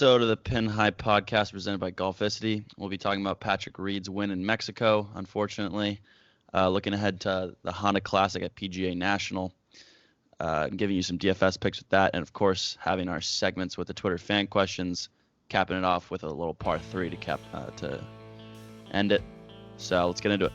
episode of the Pin High Podcast presented by Golficity. We'll be talking about Patrick Reed's win in Mexico, unfortunately. Looking ahead to the Honda Classic at PGA National. Giving you some DFS picks with that. And, of course, having our segments with the Twitter fan questions. Capping it off with a little par 3 to end it. So let's get into it.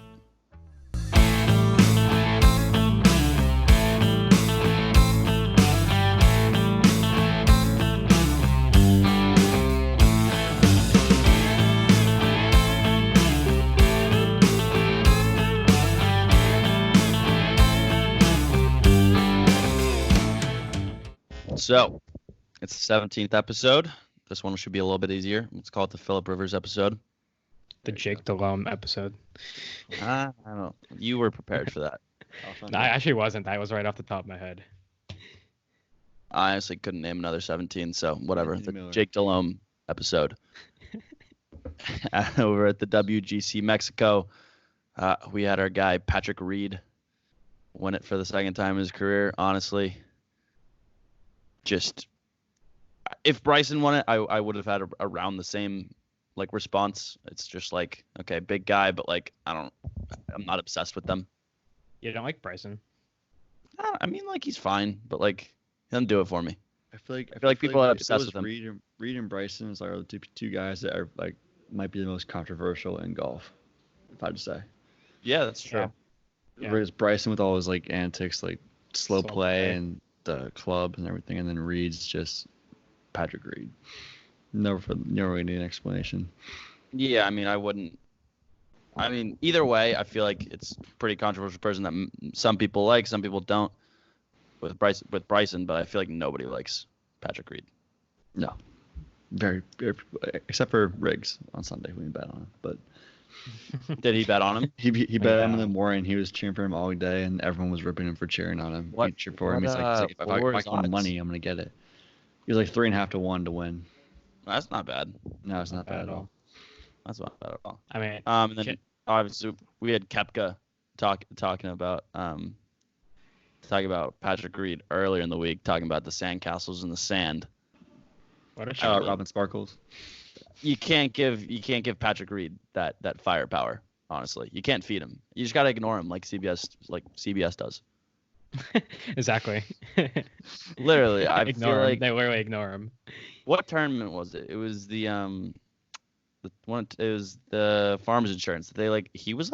So, it's the 17th episode. This one should be a little bit easier. Let's call it the Phillip Rivers episode. The Jake Delhomme episode. I don't know. You were prepared for that. No, I actually wasn't. That was right off the top of my head. I honestly couldn't name another 17, so whatever. The Jake Delhomme episode. Over at the WGC Mexico, we had our guy Patrick Reed win it for the second time in his career. Honestly, just if Bryson won it, I would have had around the same response. It's just okay, big guy, but I'm not obsessed with them. You don't like Bryson? I mean, he's fine, but he doesn't do it for me. I feel like people are obsessed with him. Reed and Bryson are the two guys that are might be the most controversial in golf, if I had to say. Yeah, that's true. Yeah. Whereas Bryson with all his antics, slow play and the club and everything, and then Reed's just Patrick Reed. Never really need an explanation. Yeah, I mean, either way, I feel like it's a pretty controversial person that some people like, some people don't with Bryson, but I feel like nobody likes Patrick Reed. No. Very, very, except for Riggs on Sunday when we bet on him. But did he bet on him? He bet him in the morning. He was cheering for him all day, and everyone was ripping him for cheering on him. He cheered for him. He's like, if I want money, I'm gonna get it. He was 3.5 to 1 to win. That's not bad. No, it's not bad at all. That's not bad at all. I mean, and then obviously we had Koepka talking about Patrick Reed earlier in the week, talking about the sandcastles in the sand. What a Shout out Robin Sparkles. You can't give Patrick Reed that firepower. Honestly, you can't feed him. You just gotta ignore him like CBS does. Exactly. Literally, I feel like they literally ignore him. What tournament was it? It was the one. It was the Farmers Insurance. He was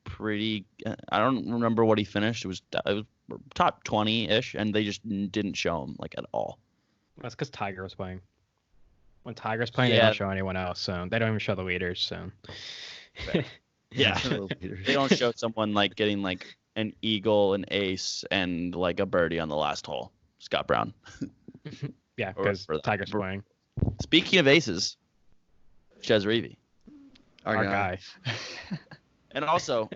pretty. I don't remember what he finished. It was top 20-ish, and they just didn't show him at all. That's because Tiger was playing. When Tiger's playing, they don't show anyone else, so they don't even show the leaders. So yeah, they don't show someone getting an eagle, an ace, and a birdie on the last hole. Scott Brown. Yeah, because Tiger's playing. Speaking of aces, Chez Reavie. Our guy. And also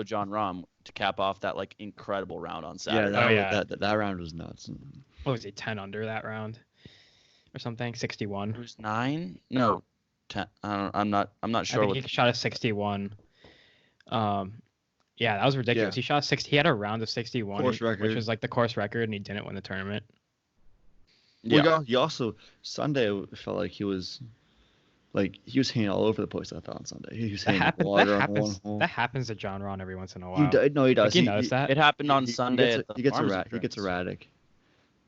John Rahm to cap off that incredible round on Saturday. Yeah, that round was nuts. What was he, 10 under that round or something? 61. It was 9? No, 10. I'm not sure. I think he shot a 61. Yeah, that was ridiculous. Yeah. He shot 60. He had a round of 61, course record. Which was the course record, and he didn't win the tournament. Yeah. Well, he also Sunday felt like he was hanging all over the place. I thought on Sunday he was hanging water on one hole. That happens to John Ron every once in a while. He does. He knows that. It happened on Sunday. He gets erratic.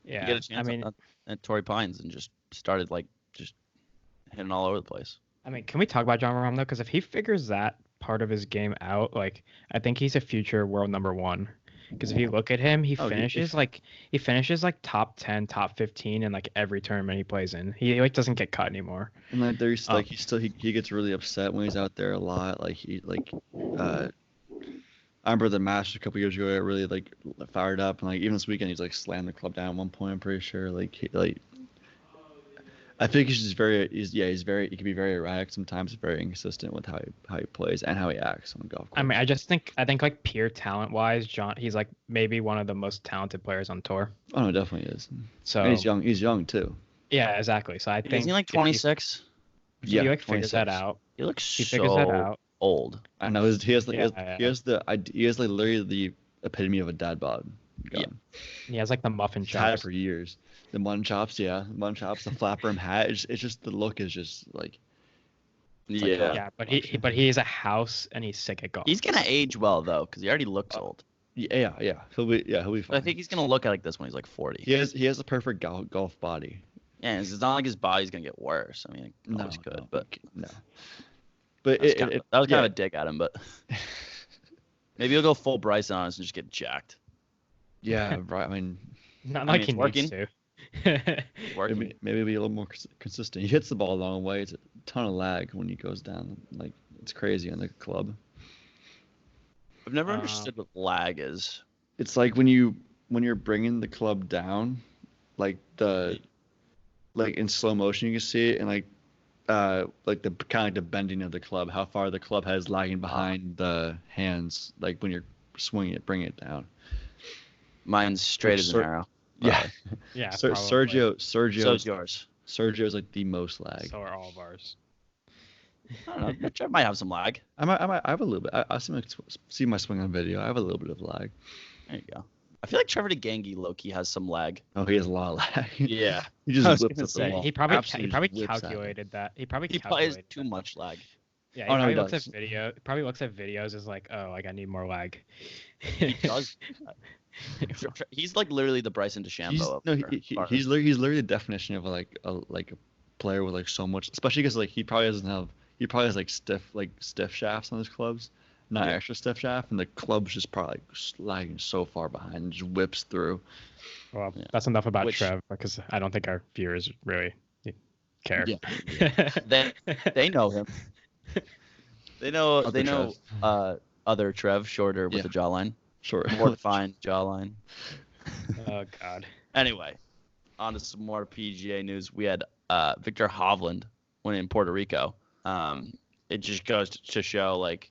Yeah, he get a chance at Torrey Pines and just started just hitting all over the place. I mean, can we talk about John Ron though? Because if he figures that part of his game out, I think he's a future world number 1. Because if you look at him, he finishes top 10, top 15 in every tournament he plays in. He doesn't get cut anymore. And there's he gets really upset when he's out there a lot. I remember the Masters a couple years ago. It really fired up, and even this weekend he's slammed the club down at one point. I'm pretty sure. I think he's just he can be very erratic sometimes, very inconsistent with how he plays and how he acts on the golf course. I mean, I think pure talent wise, John, he's maybe one of the most talented players on tour. Oh no, definitely is. So and he's young too. Yeah, exactly. So I think isn't he 26? Yeah, he figures that out. He looks figures that out. Old. I know he has literally the epitome of a dad bod. gone. He has like the muffin He's had it chops. for years. The mutton chops, the flap rim hat. It's just the look is just like. Yeah. Yeah, but he is a house and he's sick at golf. He's gonna age well though, because he already looks old. Yeah. He'll be But fine. I think he's gonna look like this when he's like 40. He has the perfect golf body. Yeah, it's not like his body's gonna get worse. I mean, it always could, but no. But that was kind of a dig at him, but maybe he'll go full Bryson on us and just get jacked. Yeah, right. I mean, Not like he working. needs to. Working. maybe be a little more consistent. He hits the ball a long way. It's a ton of lag when he goes down. Like it's crazy on the club. I've never understood what lag is. It's like when you're bringing the club down, like in slow motion you can see it, and like the kind of like the bending of the club, how far the club head is lagging behind the hands, like when you're swinging it, bringing it down. Mine's straight as an arrow. Yeah. Yeah. Sergio's So's yours. Sergio's like the most lag. So are all of ours. I don't know. Trev might have some lag. I have a little bit. I see my swing on video. I have a little bit of lag. There you go. I feel like Trevor DeGangi low-key has some lag. Oh, he has a lot of lag. Yeah. He I just was whips gonna up the say, wall. He probably Absolutely just whips at it. calculated that. He probably has calculated too that. much lag. Yeah, Oh, no, he looks at does. video. Probably looks at videos is like, oh, like I need more lag. He does. He's like literally the Bryson DeChambeau. He's literally the definition of like a player with like so much, especially because like he probably has like stiff shafts on his clubs, not extra stiff shaft, and the club's just probably like lagging so far behind and just whips through. Well, that's enough about Trev because I don't think our viewers really care. Yeah. They know him. They know other Trev, shorter with a jawline. Sure. More defined jawline. Oh God. Anyway, on to some more PGA news. We had Victor Hovland winning in Puerto Rico. It just goes to show like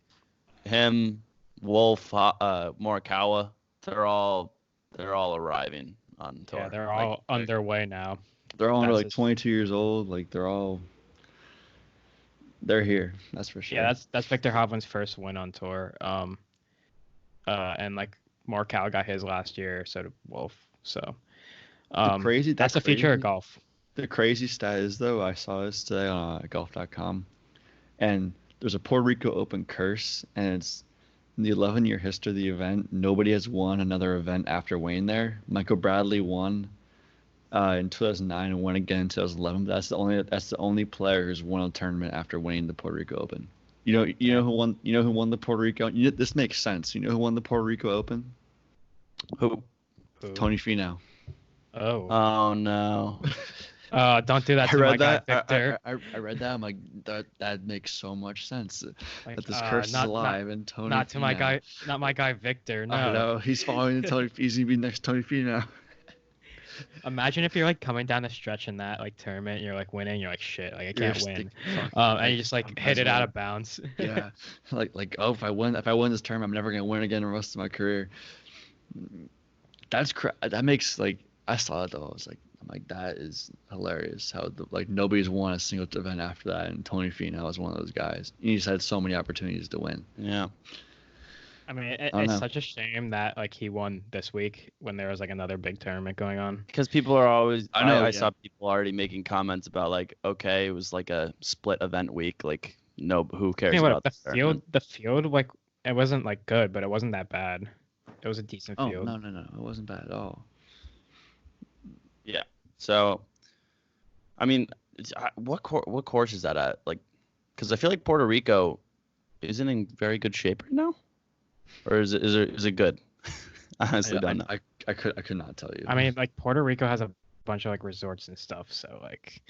him, Wolf, Morikawa, they're all arriving on tour. Yeah, they're all underway now. They're all like 22 years old. Like they're here. That's for sure. Yeah, that's Victor Hovland's first win on tour. And like Morikawa got his last year, so did Wolf. So that's the future of golf. The crazy stat is though, I saw this today on golf.com, and there's a Puerto Rico Open curse, and it's in the 11-year history of the event. Nobody has won another event after winning there. Michael Bradley won in 2009 and won again in 2011. But that's the only player who's won a tournament after winning the Puerto Rico Open. You know who won? You know who won the Puerto Rico? This makes sense. You know who won the Puerto Rico Open? Who? Tony Finau. Oh no. Don't do that to my guy, Victor. I read that. I'm like, that makes so much sense. Like, that this curse is alive and Tony. Not to my guy, not my guy Victor. No. I know he's following Tony. He's gonna be next Tony Finau. Imagine if you're like coming down the stretch in that like tournament, and you're like winning, you're like shit, like I can't win, and you just like hit it out of bounds. Yeah, like oh, if I win this tournament, I'm never gonna win again the rest of my career. That makes like I saw it though. I was like, I'm like that is hilarious. How nobody's won a single event after that, and Tony Finau was one of those guys. And he's had so many opportunities to win. Yeah. I mean, it's such a shame that like he won this week when there was like another big tournament going on. Because people are always, I saw people already making comments about like, okay, it was like a split event week. Like, no, who cares about the field? The field, like, it wasn't like good, but it wasn't that bad. It was a decent field. No, it wasn't bad at all. Yeah. So, I mean, what course is that at? Like, because I feel like Puerto Rico isn't in very good shape right now. Or is it good? I honestly don't know. I could not tell you. I mean, like Puerto Rico has a bunch of like resorts and stuff, so like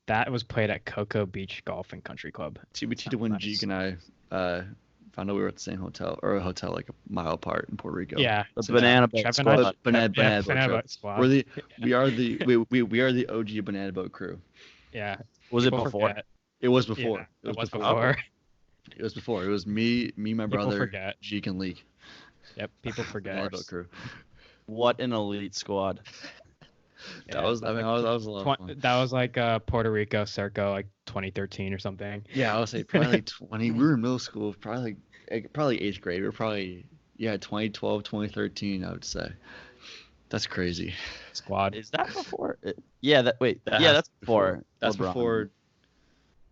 that was played at Cocoa Beach Golf and Country Club. TBT when Jeek and I found out we were at the same hotel or a hotel like a mile apart in Puerto Rico. Yeah, the Banana Boat Squad. Banana Boat Squad. We are the OG Banana Boat crew. Yeah. Was it before? It was before. Yeah, it was before. It was before. It was me, my brother, Jeek, and Leek. Yep, people forget. Crew. What an elite squad. That was a lot of fun. That was like Puerto Rico circa like 2013 or something. Yeah, I would say probably like 20. We were in middle school, probably 8th grade. We were probably Yeah, 2012, 2013, I would say. That's crazy. Squad. Is that before? Yeah. That's before. That's LeBron. before.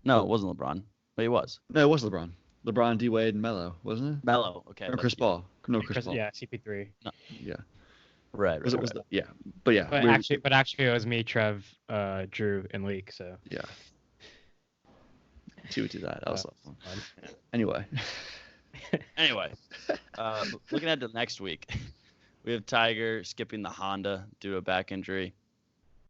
No, it wasn't LeBron. But it was. No, it was LeBron. LeBron, D Wade, and Melo, wasn't it? Melo. Okay. Or Chris Paul. No, Chris Paul. Yeah, CP3. No. Yeah. Right. Was it? Yeah. But yeah. But actually, it was me, Trev, Drew, and Leek. So. Yeah. See what you did that. That was fun. Anyway. Looking at the next week, we have Tiger skipping the Honda due to a back injury.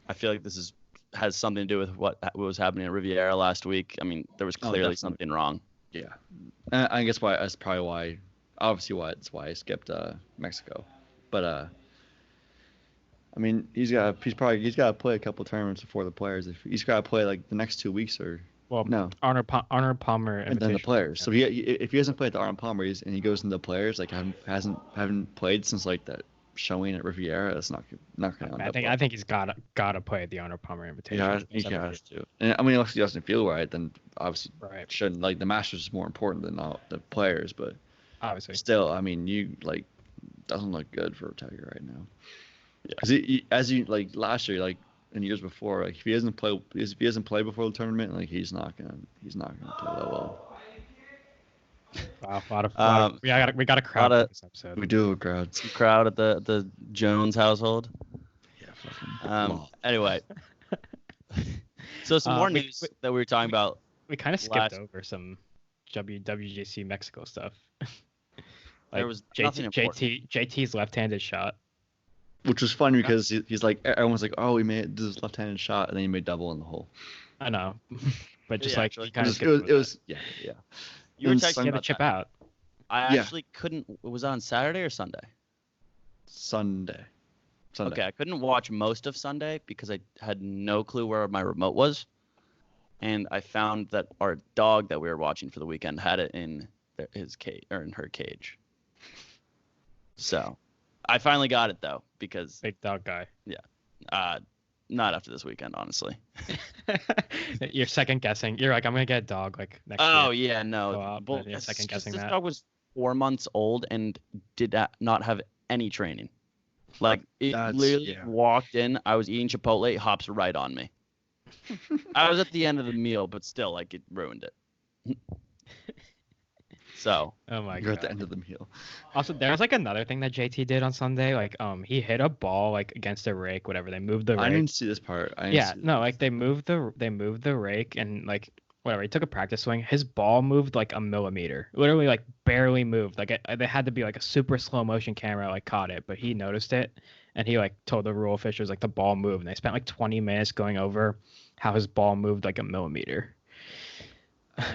I feel like this has something to do with what was happening at Riviera last week. I mean, there was clearly something wrong. Yeah. I guess that's probably why. Obviously, why I skipped Mexico. But I mean, he's got to play a couple tournaments before the Players. If he's got to play like the next 2 weeks or. Well, no. Arnold Palmer and then the Players. So if he hasn't played the Arnold Palmer and he goes into the Players, like haven't played since like that showing at Riviera, that's not gonna. I think he's gotta play at the Arnold Palmer Invitation. Yeah, he has to. And I mean, if he doesn't feel right, then obviously right. Shouldn't. Like the Masters is more important than all the Players, but obviously still, I mean, you like doesn't look good for Tiger right now. Yeah. Because last year, like. And years before, like if he doesn't play before the tournament, like he's not gonna play that well. Wow, we got a crowd for this episode. We do have a crowd. Some crowd at the Jones household. Yeah, fucking. Anyway, so some more news that we were talking about. We kind of skipped over some WGC Mexico stuff. There was JT's left-handed shot. Which was funny because he's like, everyone's like, oh, he made this left-handed shot, and then he made double in the hole. I know, but just like actually, kind of it was yeah. You were texting about the chip out. I actually couldn't. Was it on Saturday or Sunday? Sunday. Okay, I couldn't watch most of Sunday because I had no clue where my remote was, and I found that our dog that we were watching for the weekend had it in his cage or in her cage. So. I finally got it though because big dog guy. Yeah, not after this weekend, honestly. You're second guessing. You're like, I'm gonna get a dog like next year. Oh yeah, no. You're second guessing this that. dog was 4 months old and did not have any training. Like it literally walked in. I was eating Chipotle. It hops right on me. I was at the end of the meal, but still, like it ruined it. So. Oh my god. You're at the end of the meal. Also, there's like another thing that JT did on Sunday. Like, he hit a ball like against a rake, whatever. They moved the rake. I didn't see this part. They moved the rake and like whatever. He took a practice swing. His ball moved like a millimeter. Literally like barely moved. Like they had to be like a super slow motion camera like caught it, but he noticed it and he like told the rule officials like the ball moved. And they spent like 20 minutes going over how his ball moved like a millimeter.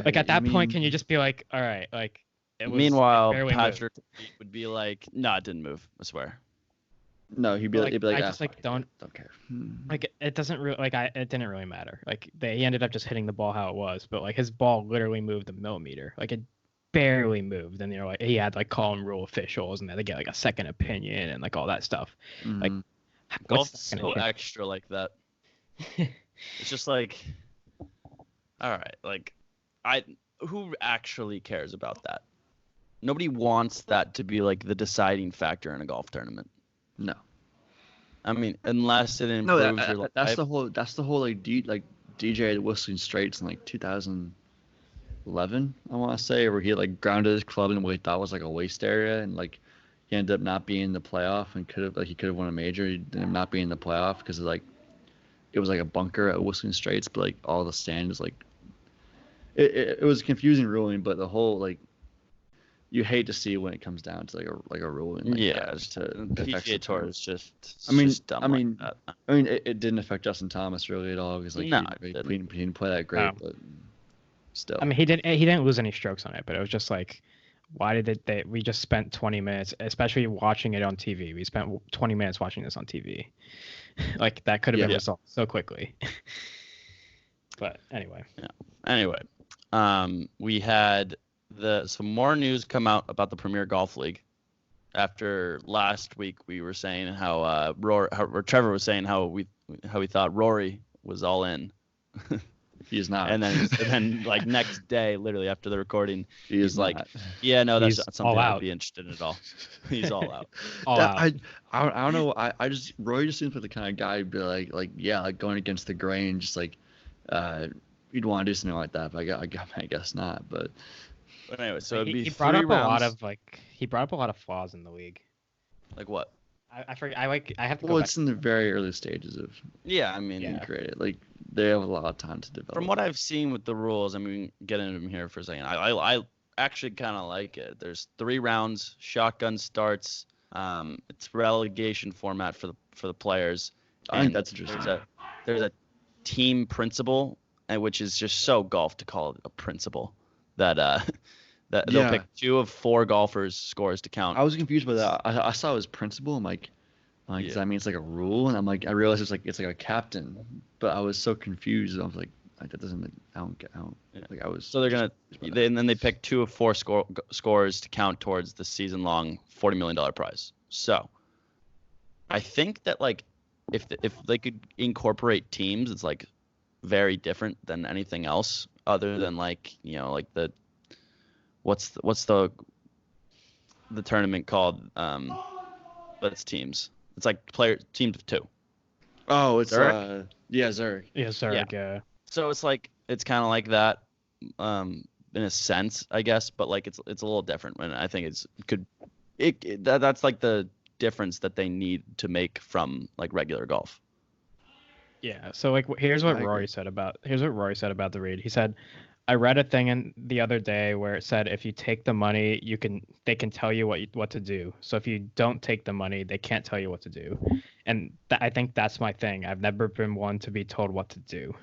Like at that point, can you just be like, all right, like. Meanwhile, Patrick would be like, "No, it didn't move. I swear." No, he'd be like, I just like don't care. Like it doesn't really it didn't really matter. Like he ended up just hitting the ball how it was, but like his ball literally moved a millimeter. Like it barely moved, and like he had like calling rule officials, and then they get like a second opinion and like all that stuff. Mm-hmm. Like golf's so extra like that. It's just like, all right, like who actually cares about that? Nobody wants that to be like the deciding factor in a golf tournament. No. I mean, unless it improves your life. That's the whole like DJ at Whistling Straits in like 2011, I want to say, where he like grounded his club in what he thought was like a waste area, and like he ended up not being in the playoff and he could have won a major. He ended up not being in the playoff because like it was like a bunker at Whistling Straits, but like all the sand is like it was a confusing ruling, but the whole like. You hate to see when it comes down to like a ruling. Like PGA Tour is just. Dumb I mean, it didn't affect Justin Thomas really at all because like he didn't play that great, but still. I mean, he didn't lose any strokes on it, but it was just like, why did we just spent 20 minutes, especially watching it on TV. We spent 20 minutes watching this on TV. Like that could have been resolved so quickly. But anyway. Yeah. Anyway, we had. Some more news come out about the Premier Golf League. After last week, we were saying how Trevor was saying how we thought Rory was all in. He's not. And then like next day, literally after the recording, he's like, not. yeah, no, that's He's not something all I'd out. be interested in at all. He's all out. All out. I don't know. Roy just seems like the kind of guy who'd be like yeah, like going against the grain, just like you'd want to do something like that. But I guess not. But anyway, so it'd be he brought up 3 rounds. a lot of he brought up a lot of flaws in the league. Like what? I forget. I have to go well, back. it's in the very early stages of Yeah, I mean, being created. Like they have a lot of time to develop. from what I've seen with the rules, I mean, get into them here for a second. I actually kind of like it. There's 3 rounds, shotgun starts. It's relegation format for the players. I think that's interesting. There's a team principle, which is just so golf to call it a principle. That they'll pick 2 of 4 golfers' scores to count. I was confused by that. I saw it as principle. I'm like, does that mean it's like a rule? And I'm like, I realized it's like a captain. But I was so confused. I was like that doesn't. I don't get out. Like I was. So they're gonna. And then they pick 2 of 4 scores to count towards the season-long $40 million prize. So I think that like if they could incorporate teams, it's like very different than anything else other than like like the. What's the tournament called? But it's teams. It's like teams of 2. Oh, it's Zurich? Zurich. Yeah, Zurich. Yeah. So it's kind of like that, in a sense, I guess. But like it's a little different. And I think that's like the difference that they need to make from like regular golf. Yeah. So like here's what Rory said about the read. He said, I read a thing the other day where it said if you take the money, they can tell you what to do. So if you don't take the money, they can't tell you what to do. And I think that's my thing. I've never been one to be told what to do.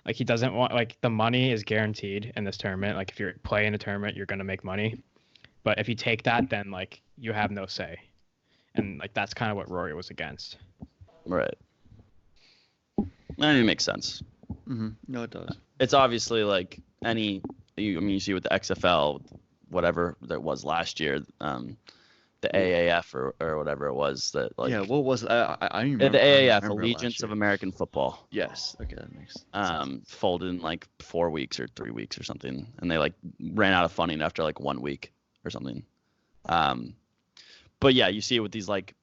Like he doesn't want like the money is guaranteed in this tournament. Like if you're playing a tournament, you're gonna make money. But if you take that, then like you have no say. And like that's kind of what Rory was against. Right. That makes sense. Mm-hmm. No, it does. It's obviously like you see with the XFL, whatever that was last year, the AAF or whatever it was that like. Yeah, what was I don't even remember. The AAF, Allegiance of American Football. Yes. Okay, that makes sense. Folded in like 4 weeks or 3 weeks or something, and they like ran out of funding after like 1 week or something. But yeah, you see it with these like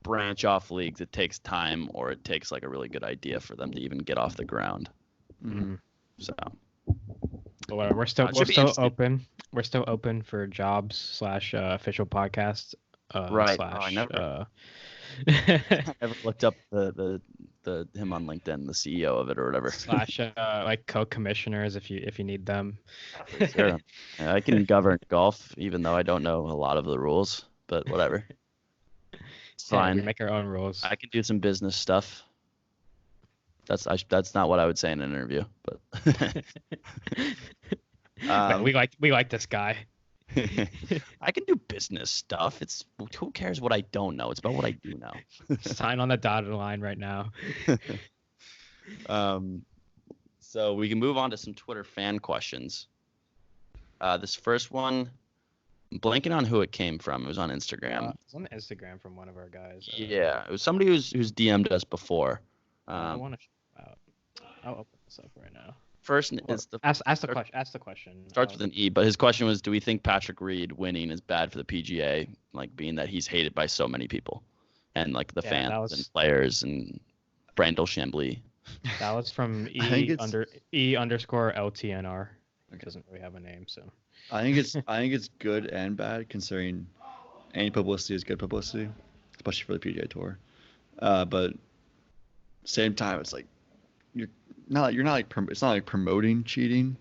branch off leagues. It takes time, or it takes like a really good idea for them to even get off the ground. Mm-hmm. So. But we're still open. We're still open for jobs / official podcasts. Right. I never looked up the him on LinkedIn, the CEO of it or whatever. / like co-commissioners if you need them. Sure. Yeah, I can govern golf even though I don't know a lot of the rules, but whatever. It's fine. We make our own rules. I can do some business stuff. That's not what I would say in an interview, but we like this guy. I can do business stuff. Who cares what I don't know? It's about what I do know. Sign on the dotted line right now. So we can move on to some Twitter fan questions. This first one, I'm blanking on who it came from. It was on Instagram. It's on Instagram from one of our guys. Yeah, it was somebody who's DM'd us before. I want to show out. I'll open this up right now. First is ask the question. Starts with an E, but his question was, do we think Patrick Reed winning is bad for the PGA, like being that he's hated by so many people, and like the fans and players and Brandel Chambly? That was from E_LTNR. It doesn't really have a name, so. I think it's good and bad considering any publicity is good publicity, especially for the PGA Tour. But same time, it's like you're not like it's not like promoting cheating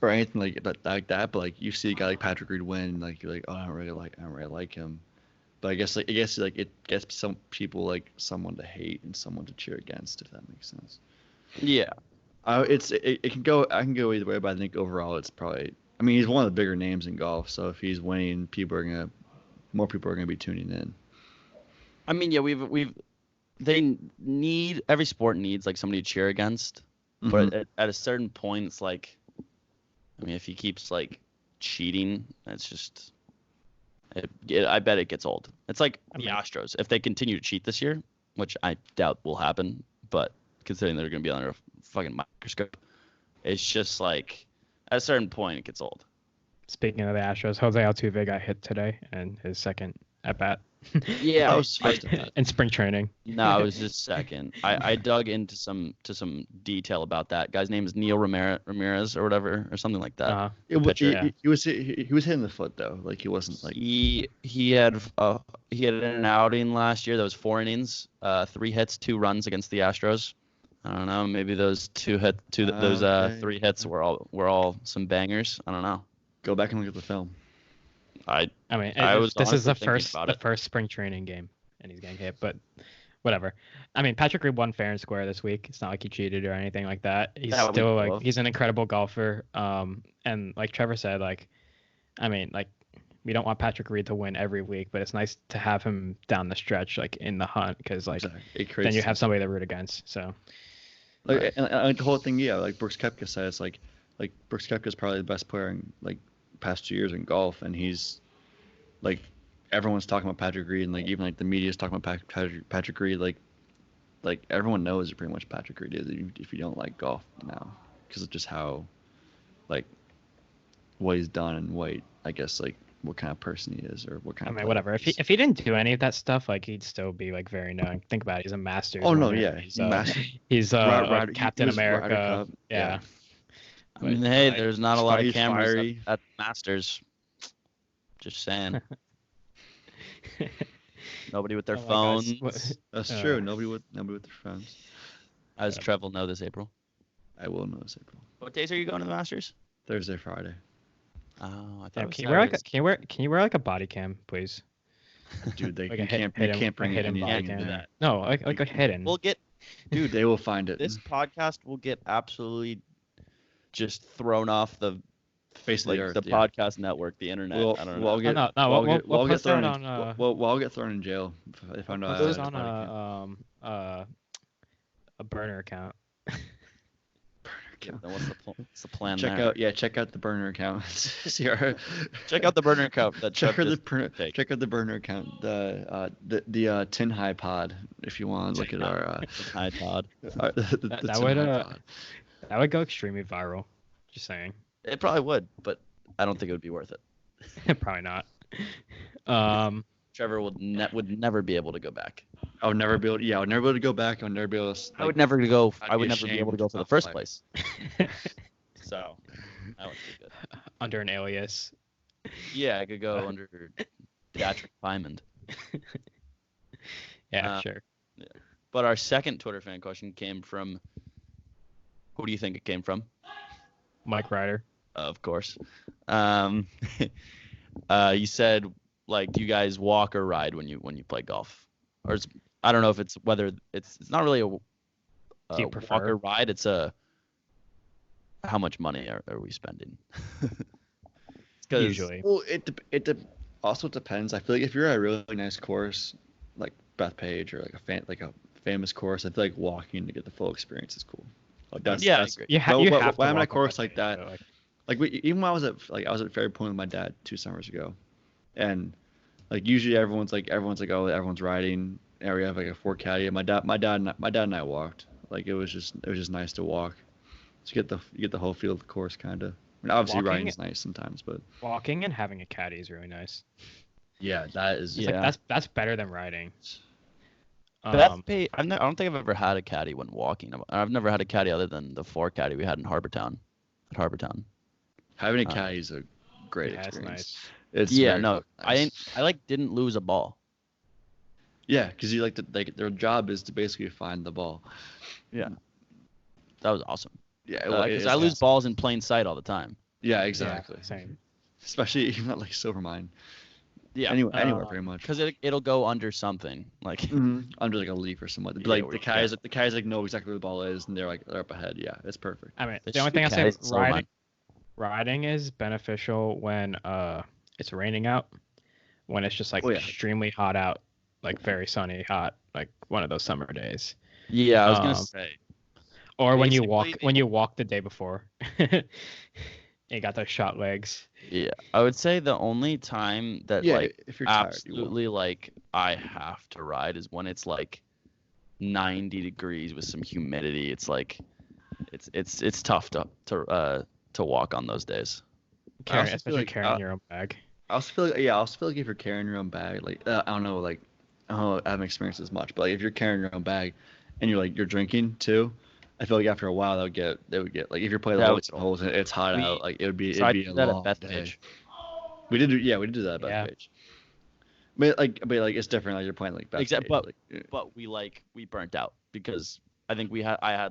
or anything like that. But like you see a guy like Patrick Reed win, like you're like, oh, I don't really like him. But I guess it gets some people like someone to hate and someone to cheer against, if that makes sense. Yeah. It can go. I can go either way, but I think overall it's probably. I mean, he's one of the bigger names in golf, so if he's winning, more people are gonna be tuning in. I mean, yeah, every sport needs like somebody to cheer against, but at a certain point, it's like, I mean, if he keeps like cheating, it's just, I bet it gets old. It's like the Astros. If they continue to cheat this year, which I doubt will happen, but considering they're gonna be under a fucking microscope, it's just like at a certain point it gets old. Speaking of the Astros, Jose Altuve got hit today and his second at bat. Yeah, That was first at bat. In spring training. No, it was his second. I dug into some detail about that. Guy's name is Neil Ramirez or whatever or something like that. Pitcher, He was hitting the foot though. Like he wasn't like He had an outing last year that was 4 innings, 3 hits, 2 runs against the Astros. I don't know. Maybe those 3 hits were all some bangers. I don't know. Go back and look at the film. This is the first spring training game, and he's getting hit. But whatever. I mean, Patrick Reed won fair and square this week. It's not like he cheated or anything like that. He's still like he's an incredible golfer. And like Trevor said, like, I mean, like we don't want Patrick Reed to win every week, but it's nice to have him down the stretch, like in the hunt, because like then you have somebody to root against. So. Like and the whole thing, yeah. Like Brooks Koepka says, like Brooks Koepka is probably the best player in like past 2 years in golf, and he's like everyone's talking about Patrick Reed, and like even like the media's talking about Patrick Reed, like everyone knows pretty much Patrick Reed is if you don't like golf now, because of just how like what he's done and what I guess like what kind of person he is or what kind of whatever. If he didn't do any of that stuff, like he'd still be like very known. Think about it, he's a Masters. Oh no, yeah, he's Captain America. Yeah. I mean, hey, there's not a lot of cameras at Masters. Just saying. Nobody with their phones. That's true. Nobody with their phones. As Trev will know this April. I will know this April. What days are you going to the Masters? Thursday, Friday. Oh, I thought. Can you wear like a body cam, please? Dude, like you can't bring hidden body anything cam. That. No, like a hidden. Dude, they will find it. This podcast will get absolutely just thrown off the face of the earth, the podcast network, the internet. I don't know. We'll get thrown on. We'll get thrown in jail if I know. We'll put it on a burner account. Yeah, then what's the plan check there? Check out the burner account. Check out the burner account. Check out the burner account. The Tin High Pod, if you want to look at our Tin High Pod. That would go extremely viral. Just saying. It probably would, but I don't think it would be worth it. Probably not. Trevor would never be able to go back. I would never be able. Yeah, I would never be able to go back. I would never be able to. Like, I would never go. I would never be able to go for the first place. So that would be good. Under an alias. Yeah, I could go under Patrick Diamond. Yeah, sure. Yeah. But our second Twitter fan question came from. Who do you think it came from? Mike Ryder. Of course. You said, like, do you guys walk or ride when you play golf? Or I don't know if it's whether it's not really a walk or ride. It's a how much money are we spending? Usually. Well, it also depends. I feel like if you're at a really nice course, like Bethpage or like a famous course, I feel like walking to get the full experience is cool. Like that's great. You have to when I'm at a walk course like that, even when I was at Fairy Point with my dad 2 summers ago, and like usually everyone's like oh, everyone's riding. And we have like a 4 caddy. And my dad and I walked. Like it was just nice to walk. So you get the whole feel of the course kind of. I mean, obviously riding is nice sometimes, but walking and having a caddy is really nice. Yeah, that is. Yeah, like that's better than riding. I don't think I've ever had a caddy when walking. I've never had a caddy other than the 4 caddy we had in Harbortown. Having a caddy is a great experience. Nice. Nice. I didn't lose a ball. Yeah, because their job is to basically find the ball. Yeah, that was awesome. Yeah, because I lose balls in plain sight all the time. Yeah, exactly. Yeah, same. Especially even at like Silvermine. Yeah. Anywhere pretty much. Because it'll go under something like under like a leaf or something. Like the guys like know exactly where the ball is and they're up ahead. Yeah, it's perfect. I mean, the only thing I say riding is beneficial when it's raining out. When it's just like extremely hot out, like very sunny, hot, like one of those summer days. Yeah, I was gonna say. Or when you walk the day before. You got those shot legs. Yeah, I would say the only time that if you're absolutely tired, I have to ride is when it's like 90 degrees with some humidity. It's like it's tough to walk on those days. Especially carrying your own bag. I also feel like if you're carrying your own bag, like I don't know, I haven't experienced as much, but like if you're carrying your own bag and you're drinking too, I feel like after a while they would get like if you're playing the holes and it's hot out, like it'd be a long day. We did do that at Bethpage. But it's different. Like you're playing like Bethpage. But we burnt out because I think I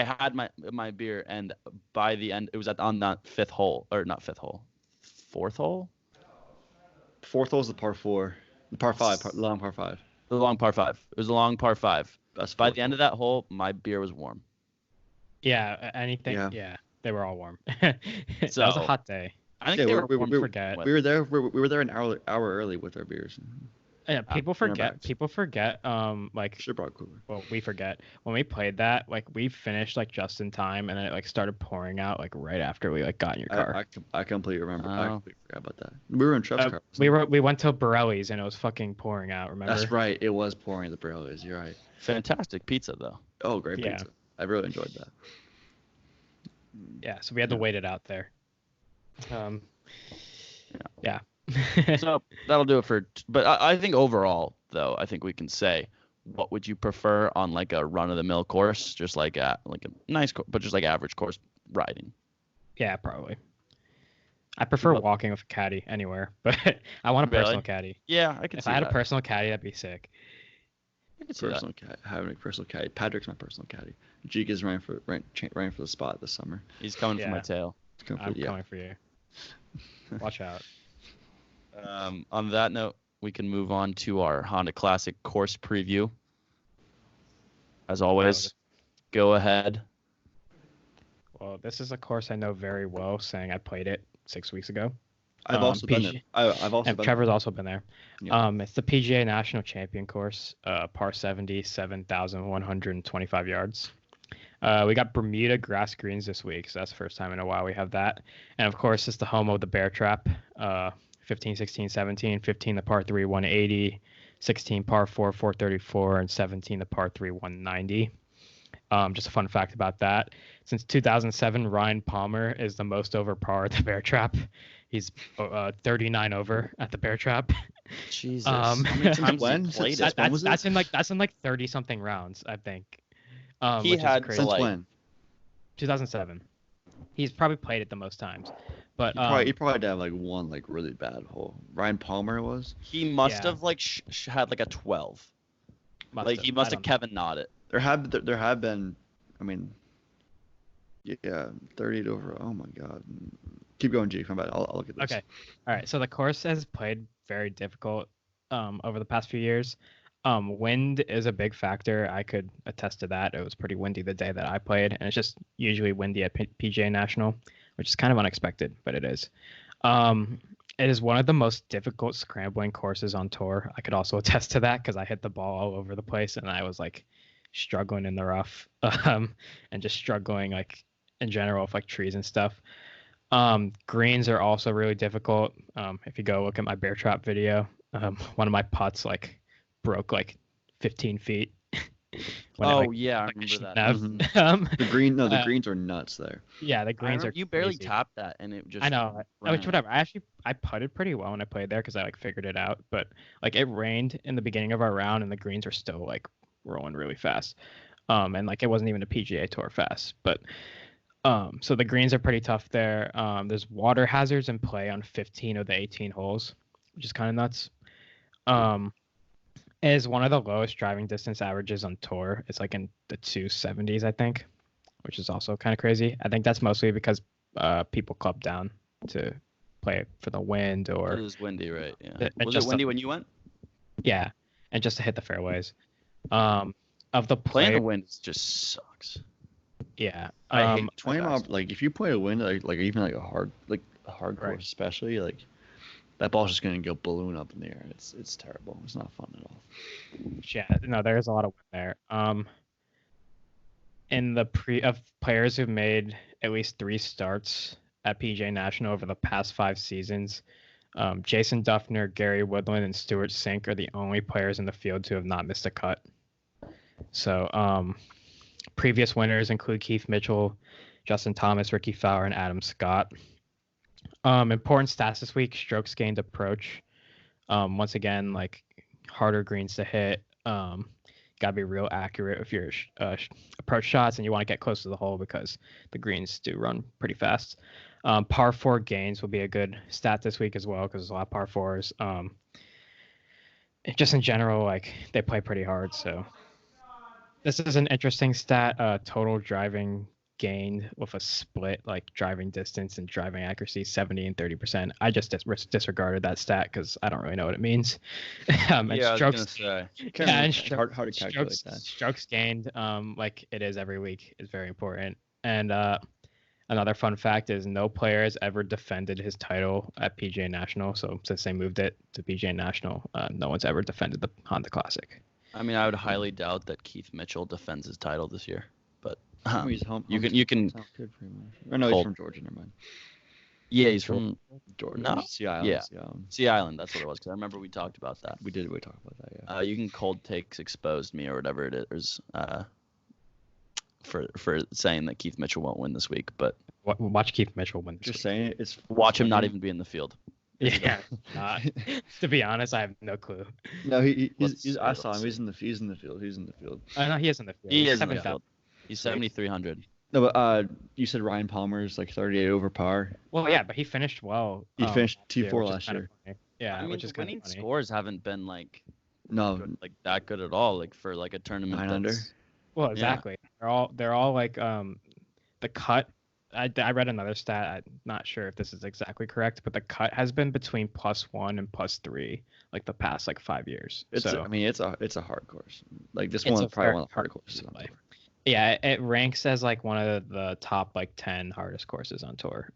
had my beer, and by the end it was on that fourth hole. Fourth hole is the par 4, the par 5, long par 5. The long par 5. It was a long par 5. By the end of that hole, my beer was warm. Yeah, anything. Yeah, they were all warm. So that was a hot day. I think we were there. We were there an hour early with our beers. Yeah, people forget. Like should brought cooler. Well, we forget when we played that. Like we finished like just in time, and then it like started pouring out like right after we like got in your car. I completely remember. I completely forgot about that. We were in Trev's car. We went to Borelli's and it was fucking pouring out. Remember? That's right. It was pouring at the Borelli's. You're right. Fantastic pizza though. Oh, great pizza. I really enjoyed that. Yeah, so we had to wait it out there. Yeah. So that'll do it for. But I think overall, though, I think we can say, what would you prefer on like a run-of-the-mill course, just like a nice, but just like average course riding? Yeah, probably. I prefer walking with a caddy anywhere, but I want a personal caddy. Yeah, I can. If I had a personal caddy, that'd be sick. Having a personal caddy. Patrick's my personal caddy. Jeek is running for the spot this summer. He's coming for my tail. I'm coming for you. Watch out. On that note, we can move on to our Honda Classic course preview. As always, go ahead. Well, this is a course I know very well, saying I played it 6 weeks ago. I've also been there. I've also been Trevor's there. also been there. Yeah. It's the PGA National Champion course, par 70, 7,125 yards. We got Bermuda grass greens this week, so that's the first time in a while we have that. And of course, it's the home of the Bear Trap. 15, 16, 17, 15 the par 3, 180, 16 par 4, 434, and 17 the par 3, 190. Just a fun fact about that. Since 2007, Ryan Palmer is the most over par at the Bear Trap. He's 39 over at the Bear Trap. Jesus. How many times when? Played Since it? That's in like 30 something rounds, I think. He had crazy. Since when? 2007. He's probably played it the most times. But he probably had to have like one like really bad hole. Ryan Palmer was. He must have like had like a 12. He must have Kevin Nod it. There have been, I mean, yeah, 30 over. Oh my God. Keep going, G. Come back. I'll look at this. Okay. All right. So the course has played very difficult over the past few years. Wind is a big factor. I could attest to that. It was pretty windy the day that I played, and it's just usually windy at PGA National, which is kind of unexpected, but it is. It is one of the most difficult scrambling courses on tour. I could also attest to that because I hit the ball all over the place, and I was like struggling in the rough, and just struggling like in general with like trees and stuff. Greens are also really difficult. If you go look at my Bear Trap video, one of my putts like broke like 15 feet. I remember that. The greens are nuts there. Yeah, the greens are. You barely tapped that, and it just. I know. Which whatever. I putted pretty well when I played there because I like figured it out. But like it rained in the beginning of our round, and the greens were still like rolling really fast. And like it wasn't even a PGA Tour fast, but. So the greens are pretty tough there. There's water hazards in play on 15 of the 18 holes, which is kind of nuts. It is one of the lowest driving distance averages on tour. It's like in the 270s, I think, which is also kind of crazy. I think that's mostly because people club down to play for the wind or. It was windy, right? Yeah. Was it windy when you went? Yeah, and just to hit the fairways. Of the playing the wind just sucks. Yeah. I hate 20 mile. Like if you play a wind, like even like a hard course, especially like that ball's just gonna go balloon up in the air. It's terrible. It's not fun at all. Yeah. No, there's a lot of wind there. In the of players who've made at least 3 starts at PGA National over the past 5 seasons, Jason Duffner, Gary Woodland, and Stuart Sink are the only players in the field to have not missed a cut. So Previous winners include Keith Mitchell, Justin Thomas, Ricky Fowler, and Adam Scott. Important stats this week: strokes gained approach. Once again, like harder greens to hit. Gotta be real accurate with your approach shots, and you want to get close to the hole because the greens do run pretty fast. Par 4 gains will be a good stat this week as well because there's a lot of par 4s. Just in general, like they play pretty hard. So this is an interesting stat. Total driving gained with a split, like driving distance and driving accuracy, 70 and 30%. I just disregarded that stat because I don't really know what it means. Yeah, I was gonna say. Hard to calculate that. Strokes gained, like it is every week, is very important. And another fun fact is no player has ever defended his title at PGA National. So since they moved it to PGA National, no one's ever defended the Honda Classic. I mean, I would highly doubt that Keith Mitchell defends his title this year, but He's home. you can. Sounds good for him. Or no, he's from Georgia. Never mind. Yeah, he's from Georgia. No? Sea Island. Yeah. Sea Island. Sea Island. That's what it was. Because I remember we talked about that. We talk about that. Yeah. You can cold takes exposed me or whatever it is for saying that Keith Mitchell won't win this week, but Watch Keith Mitchell win. Just saying it's. Watch him not even be in the field. Yeah. To be honest, I have no clue. No, he's I saw him. He's in the field. I know he is in the field. He is in the field. He's 7,300. No, but you said Ryan Palmer's like 38 over par. Well, yeah, but he finished well. He finished T4 which is last kind year. of funny. Yeah, I mean, which is the kind winning of funny. scores haven't been like No, like that good at all. Like for like a tournament 9 under. Well, exactly. They're all like the cut. I read another stat. I'm not sure if this is exactly correct, but the cut has been between +1 and +3 like the past like 5 years. It's so, it's a hard course. Like this It's one's a probably one of the hard hard courses to on play. tour. yeah, it ranks as like one of the top like 10 hardest courses on tour.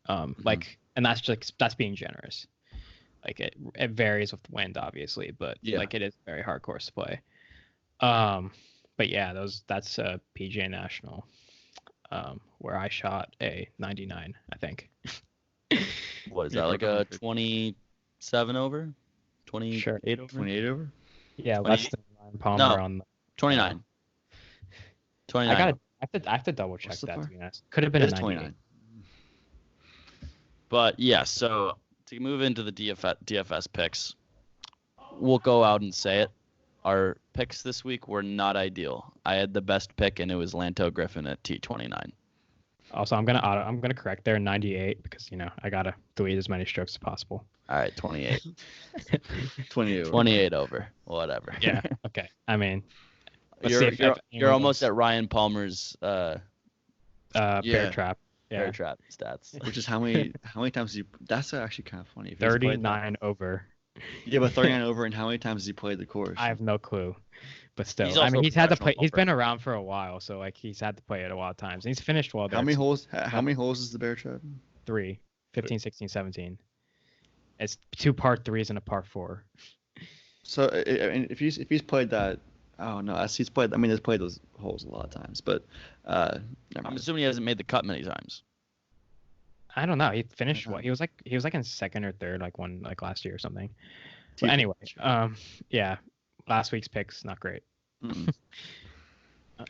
Like, and that's being generous. Like it varies with wind, obviously, but Yeah. like it is a very hard course to play. But yeah, that's PGA National, where I shot a 99, I think. What is Yeah, that, like a 100. 27 over? 28 Sure. over? 28 over. Yeah, 28? less than Ryan Palmer No. on. 29. 29. I have to double check What's the that, par? to be honest. Could have been It's a 98. 29. But yeah, so to move into the DFS picks, we'll go out and say it. Our picks this week were not ideal. I had the best pick, and it was Lanto Griffin at T29. Also, I'm gonna correct there 98 because I gotta delete as many strokes as possible. All right, 28. 28 over. 28 over. Whatever. Yeah. Okay. I mean, let's see if You're almost at Ryan Palmer's bear Yeah. trap. Yeah. bear trap stats. Which is how many times that's actually kind of funny. If he's played that- 39 over. Yeah, but 39 over, and how many times has he played the course? I have no clue, but still, He's I also mean, a he's had to play. professional He's golfer. been around for a while, so like he's had to play it a lot of times. And he's finished well there. How many holes? How many holes is the bear trap? 3, 15, 16, 17. It's 2 par 3s and a par 4. So I mean, if he's played that, oh no, he's played. I mean, he's played those holes a lot of times, but never I'm mind. assuming he hasn't made the cut many times. I don't know. He finished what? He was like in second or third, like last year or something. But anyway, yeah, last week's picks not great. Mm-mm.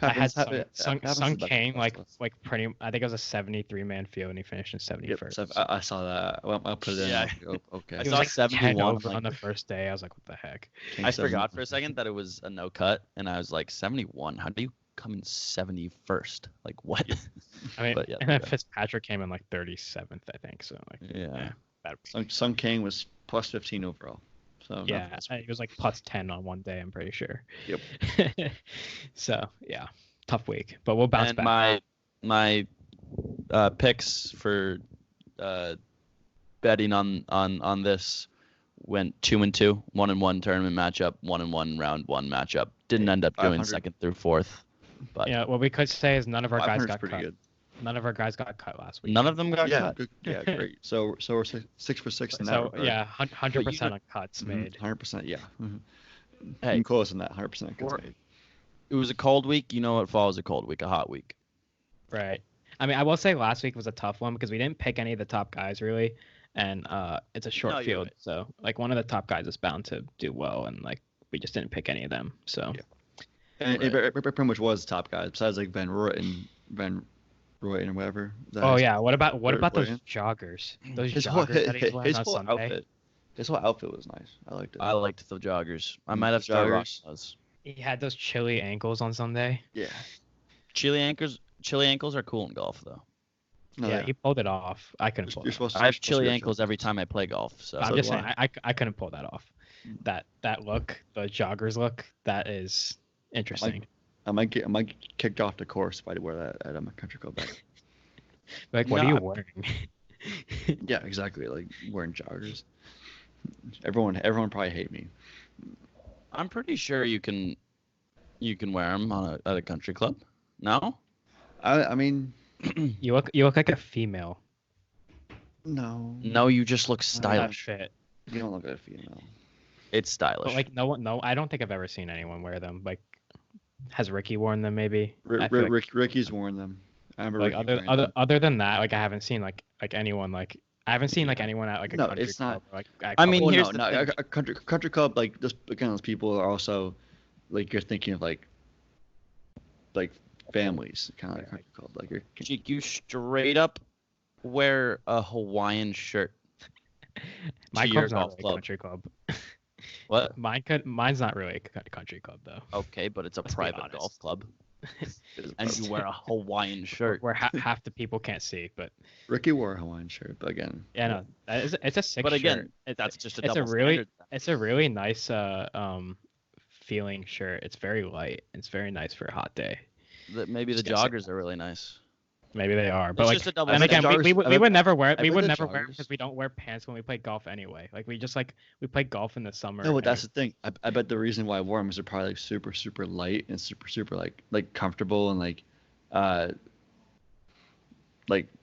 I had Happens Sung to the Kang best of us. like pretty. I think it was a 73-man field and he finished in 71st. So I saw that. I'll put it in. Yeah. Okay. I He saw was like 10 71, over like- on the first day. I was like, what the heck? I forgot for a second that it was a no cut, and I was like, 71. How do you come in 71st? Like what? I mean, But yeah, and then yeah. Fitzpatrick came in like 37th, I think. So like, Yeah. bad week. Sung Kang was plus 15 overall. So Yeah, he was like plus 10 on one day. I'm pretty sure. Yep. So yeah, tough week, but we'll bounce And back. my picks for betting on this went 2-2, 1-1 tournament matchup, 1-1 round 1 matchup. Didn't end up doing 500. second through fourth, but Yeah, what we could say is none of our guys 500's got pretty cut. good. None of our guys got cut last week. none of them got Yeah, cut. good, yeah, great. So we're 6 for 6 in that So regard. yeah, 100% on cuts Mhm, made. 100%, yeah. Mhm. Hey. Even close than that, 100% cuts We're- made. It was a cold week. You know what follows a cold week? A hot week. Right. I mean, I will say last week was a tough one because we didn't pick any of the top guys really, and it's a short No, you're field. right. So like one of the top guys is bound to do well, and like we just didn't pick any of them. So Yeah. And Right. it pretty much was top guys besides like Van Royten or whatever. Is that Oh his- yeah, what about those Royten? joggers? Those His whole joggers that he's wearing his on whole Sunday. outfit was nice. I liked it. I liked the joggers. I Mm, might have the started joggers. rocking those. He had those chilly ankles on Sunday. Yeah. Chili ankles are cool in golf though. No, Yeah, he pulled it off. I couldn't pull You're it off. supposed to. I have you're supposed to chili go ankles for- every time I play golf. So I'm So just do saying, I couldn't pull that off. That look, the joggers look, that is interesting. I might get kicked off the course if I wear that at my country club back. Like, what are you wearing? Yeah, exactly. Like wearing joggers. Everyone probably hate me. I'm pretty sure you can wear them at a country club. No? I mean, You look like a female. no. No, you just look That stylish. fit. You don't look like a female. It's stylish. But like no, I don't think I've ever seen anyone wear them. Like, has Ricky worn them? Maybe. I feel like, Ricky's worn them. I remember like Ricky wearing them. other than that, like I haven't seen like anyone like I haven't seen like anyone at like a No, country it's club. not- Or, like, at I mean, Well, here's no, the no, thing. a country club like this. Again, those people are also like you're thinking of like families, kind of like country club. Like you're Jake, you straight up wear a Hawaiian shirt. my to your club's not golf really a club. country club. What? Mine's not really a country club though. Okay, but it's a Let's be private honest. golf club, it's and probably- you wear a Hawaiian shirt. Where half the people can't see, but Ricky wore a Hawaiian shirt, but again, yeah, no, it's a sick But again, shirt. that's just a it's a double really standard. it's a really nice feeling shirt. It's very light. It's very nice for a hot day. Maybe the Just gonna say joggers are really nice. Maybe they are, but It's like, just a double and again, standard. we Joggers- would never wear I we bet would the never wear joggers- because we don't wear pants when we play golf anyway. Like we play golf in the summer. no, but and that's the thing. I bet the reason why I wore them is they're probably like super light and super like comfortable and like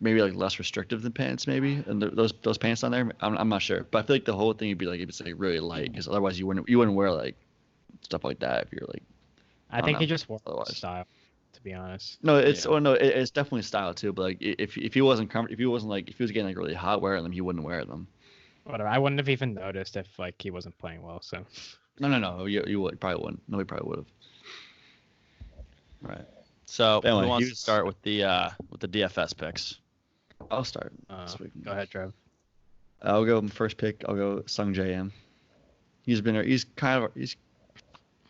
maybe like less restrictive than pants maybe and those pants on there. I'm not sure, but I feel like the whole thing would be like if it's like really light because otherwise you wouldn't wear like stuff like that if you're like. I think know. he just wore Otherwise. style, to be honest. No, it's Yeah. it's definitely style too. But like if he wasn't if he wasn't like if he was getting like really hot wearing them, he wouldn't wear them. Whatever. I wouldn't have even noticed if like he wasn't playing well. So No. You would probably wouldn't. Nobody probably would have. Right. So Anyway, who wants he to was- start with the DFS picks? I'll start. this week. go ahead, Trev. I'll go first pick. I'll go Sung JM. He's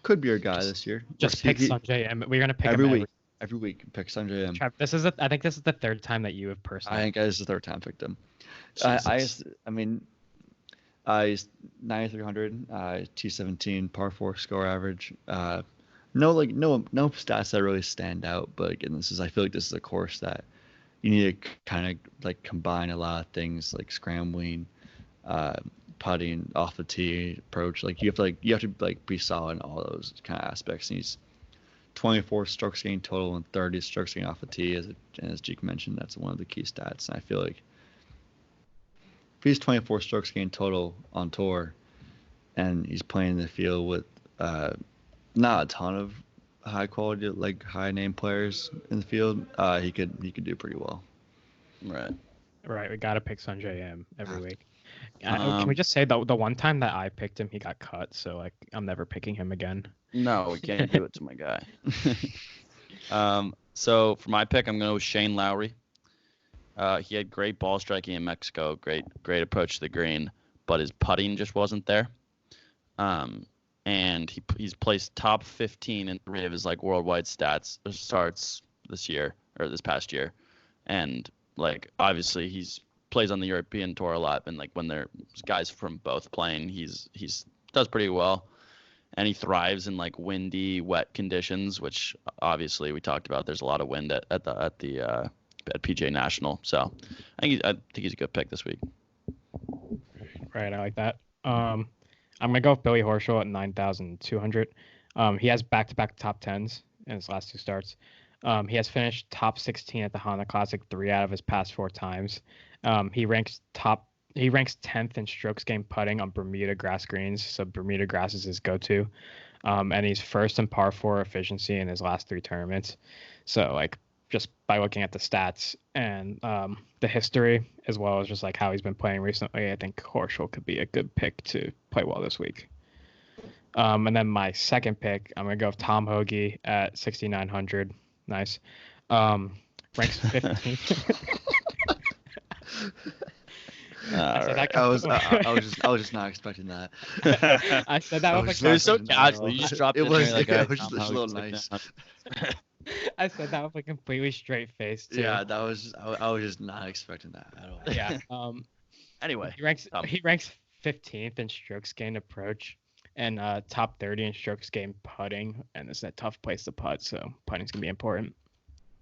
could be our guy this year. Just pick Sanjay, and we're gonna pick every him week. Every week, pick Sung JM. Trev, I think this is the third time that you have personally. I think this is the third time I picked him. Jesus. I mean, he's 9,300, T17 par 4 score average. No stats that really stand out, but again, I feel like this is a course that you need to kind of like combine a lot of things like scrambling, putting off the tee approach. Like you have to be solid in all those kind of aspects. And he's 24 strokes gained total and 30 strokes gained off the tee. As Jake mentioned, that's one of the key stats. And I feel like if he's 24 strokes gained total on tour, and he's playing in the field with not a ton of high quality, like high name players in the field, he could do pretty well. Right. Right, we gotta pick Sanjay M every week. Can Um, we just say the one time that I picked him, he got cut. So like, I'm never picking him again. No, we can't do it to my guy. So for my pick, I'm going to go with Shane Lowry. He had great ball striking in Mexico, great approach to the green, but his putting just wasn't there. And he's placed top 15 in 3 of his like worldwide starts this past year, and like obviously he's plays on the European tour a lot, and like when there's guys from both playing, he's does pretty well. And he thrives in like windy, wet conditions, which obviously we talked about. There's a lot of wind at PGA National, so I think he's a good pick this week. Right, I like that. I'm gonna go with Billy Horschel at 9,200. He has back-to-back top 10s in his last 2 starts. He has finished top 16 at the Honda Classic 3 out of his past 4 times. He ranks 10th in strokes gained putting on Bermuda grass greens, so Bermuda grass is his go-to. And he's first in par 4 efficiency in his last 3 tournaments. So like just by looking at the stats and the history, as well as just like how he's been playing recently, I think Horschel could be a good pick to play well this week. And then my second pick, I'm gonna go with Tom Hoagie at 6,900. Nice. Ranks 15th. I was just not expecting that. I said that with It was so casual. You just dropped it. It was like, it was just a little nice. I said that with a completely straight face too. Yeah, that was I was just not expecting that at all. Yeah. Anyway, he ranks 15th in strokes gained approach and top 30 in strokes gained putting, and it's a tough place to putt, so putting's gonna be important.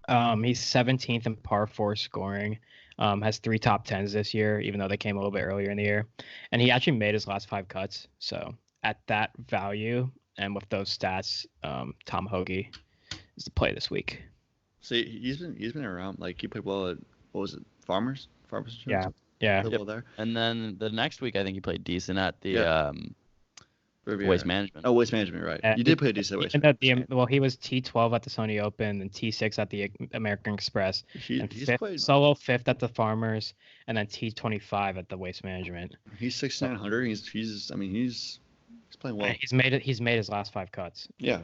He's 17th in par 4 scoring. Has 3 top 10s this year, even though they came a little bit earlier in the year. And he actually made his last 5 cuts. So at that value and with those stats, Tom Hoagie is the play this week. So he's been around. Like he played well at what was it? Farmers Insurance? Yeah. Well there. And then the next week, I think he played decent at the Waste Management. Oh, Waste Management, right? You did play decent at Waste Management. Well, he was T12 at the Sony Open and T6 at the American Express. He's played solo 5th at the Farmers and then T25 at the Waste Management. He's 6,900. He's playing well. He's made his last 5 cuts. Yeah, I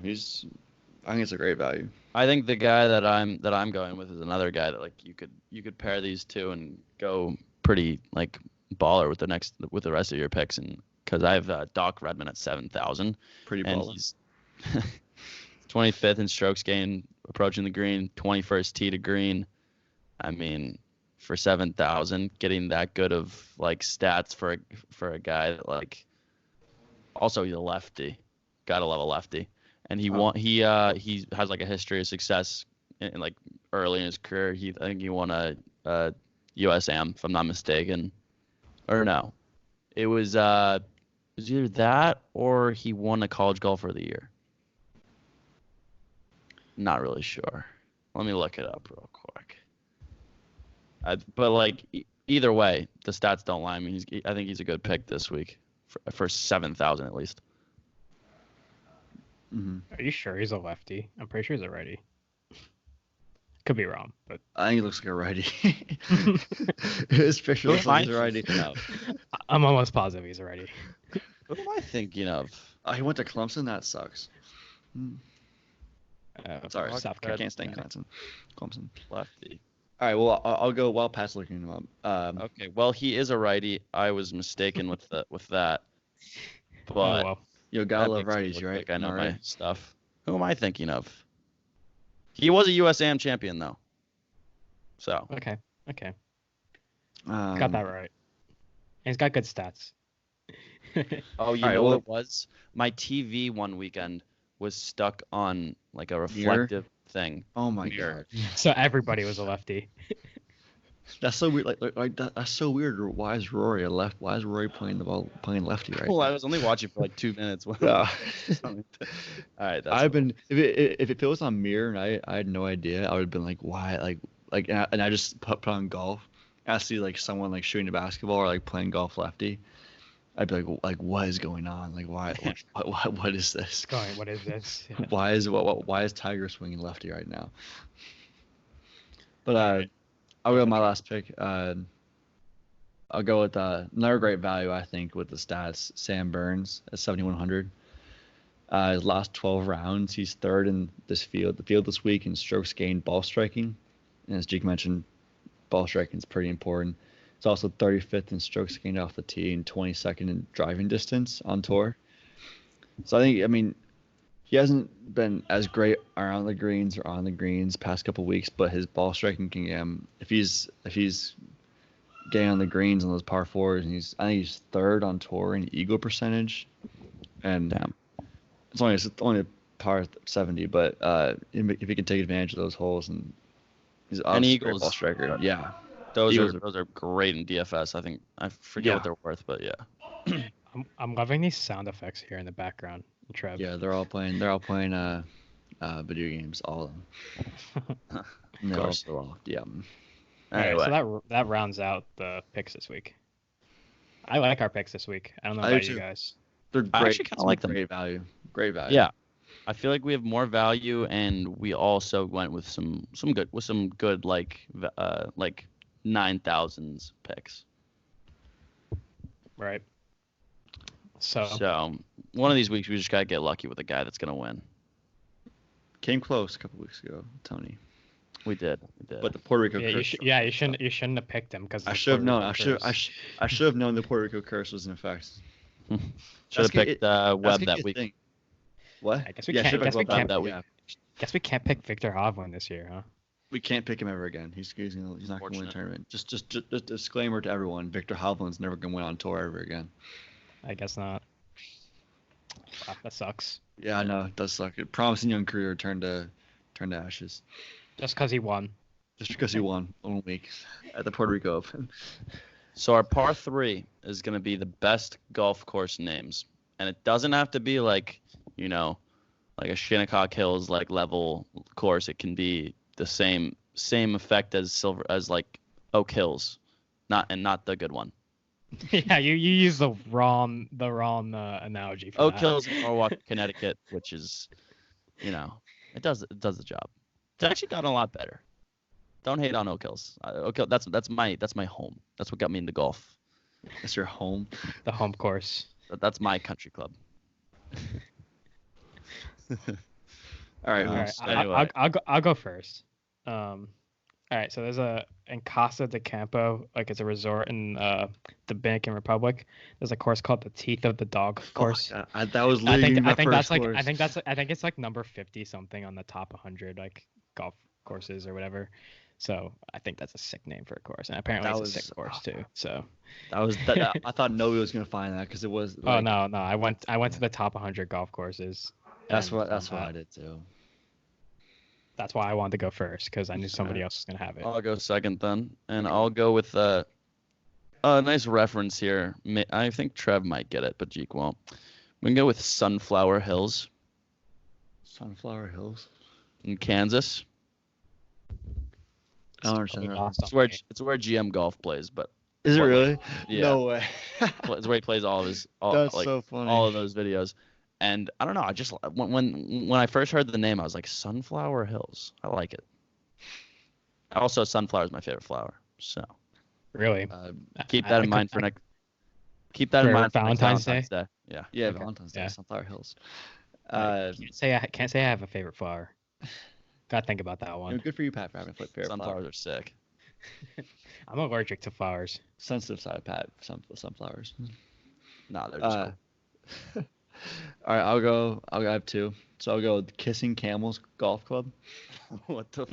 think it's a great value. I think the guy that I'm going with is another guy that like you could pair these two and go pretty like baller with the rest of your picks, and because I have Doc Redman at 7,000. Pretty and baller. He's 25th in strokes gained approaching the green, 21st tee to green. I mean, for 7,000, getting that good of like stats for a guy that like also he's a lefty. Gotta love a lefty. And he has like a history of success in like early in his career. I think he won a USAM, if I'm not mistaken. Or no. It was either that or he won a College Golfer of the Year. Not really sure. Let me look it up real quick. But like either way, the stats don't lie. I mean, I think he's a good pick this week for 7,000 at least. Mm-hmm. Are you sure he's a lefty? I'm pretty sure he's a righty. Could be wrong, but I think he looks like a righty. His picture looks like he's a righty. I'm almost positive he's a righty. What am I thinking of? Oh, he went to Clemson. That sucks. Sorry, South I can't stand Clemson. Lefty. All right, well, I'll go while Pat's looking him up. Okay, well, he is a righty. I was mistaken with that. But Gotta love righties, right? Like I know my stuff. Who am I thinking of? He was a USAM champion, though. So. Okay. Got that right. And he's got good stats. Oh, you know what it was? My TV one weekend was stuck on like a reflective thing. Oh my god! So everybody was a lefty. That's so weird. That's so weird. Why is Rory a left? Why is Rory playing lefty right? Well, I was only watching for like 2 minutes. All right. If it was on Mirror and I had no idea, I would have been like, why? And I just put on golf. And I see like someone like shooting a basketball or like playing golf lefty. I'd be like, what is going on? Like, why? What is this? What is this? Yeah. Why is Tiger swinging lefty right now? But I'll go with my last pick. I'll go with another great value, I think, with the stats. Sam Burns at 7,100. His last 12 rounds, he's third in the field this week in strokes gained ball striking. And as Jake mentioned, ball striking is pretty important. It's also 35th in strokes gained off the tee and 22nd in driving distance on tour. So I mean, he hasn't been as great around the greens or on the greens past couple weeks, but his ball striking can get him. If he's getting on the greens on those par fours, and I think he's third on tour in eagle percentage, and it's only a par 70, but if he can take advantage of those holes and he's obviously a great ball striker, yeah. Those are great in DFS. I think I forget what they're worth, but yeah. I'm loving these sound effects here in the background, Trev. Yeah, they're all playing video games, all of them. Of course. Yeah. Anyway. So that rounds out the picks this week. I like our picks this week. I don't know about you guys. They're great. I actually kind of like them. Great value. Yeah. I feel like we have more value, and we also went with some good like 9,000s picks. Right. So one of these weeks we just gotta get lucky with a guy that's gonna win. Came close a couple weeks ago, Tony. We did. But the Puerto Rico Yeah, curse. you shouldn't have picked him because I should have known. I should have known the Puerto Rico curse was in effect. Should have picked Webb that week. Think. What? I guess we can't. That week. Guess we can't pick Victor Hovland this year, huh? We can't pick him ever again. He's not going to win the tournament. Just disclaimer to everyone: Victor Hovland's never going to win on tour ever again. I guess not. Wow, that sucks. Yeah, I know it does suck. A promising young career turned to ashes. Just because he won. Just because he won 1 week at the Puerto Rico Open. So our par 3 is going to be the best golf course names, and it doesn't have to be like a Shinnecock Hills like level course. It can be the same effect as like Oak Hills, not the good one. Yeah, you use the wrong analogy for Oak that. Hills in Norwalk, Connecticut, which is, it does the job. It's actually done a lot better. Don't hate on Oak Hills. Oak Hill, that's my home. That's what got me into golf. That's your home. The home course. That's my country club. All right. Anyway. I'll go first. All right, so there's in Casa de Campo, like it's a resort in the Dominican Republic. There's a course called the Teeth of the Dog course. Oh, that was literally my first course. I think it's like number 50 something on the top 100 like golf courses or whatever. So I think that's a sick name for a course, and apparently it's a sick course too. So I thought nobody was gonna find that because it was. Like, oh no, I went to the top 100 golf courses. That's what I did too. That's why I wanted to go first, because I knew somebody else was going to have it. I'll go second then, and I'll go with a nice reference here. I think Trev might get it, but Jeek won't. We can go with Sunflower Hills. Sunflower Hills? In Kansas. I don't understand that. It's where GM Golf plays, but... Is it really? Yeah. No way. It's where he plays all of his... So funny. All of those videos. And I don't know. I just when I first heard the name, I was like, Sunflower Hills. I like it. Also, sunflower is my favorite flower. So really, keep that in mind for next. Keep that in mind for Valentine's Day. Yeah. Yeah, okay. Valentine's Day. Yeah. Sunflower Hills. Can't say I have a favorite flower. Gotta think about that one. Good for you, Pat, for having a favorite Sunflowers flower. Are sick. I'm allergic to flowers. Sensitive side, Pat. Sunflowers. Nah, they're just cool. All right, I have 2. So I'll go with Kissing Camels Golf Club. What the?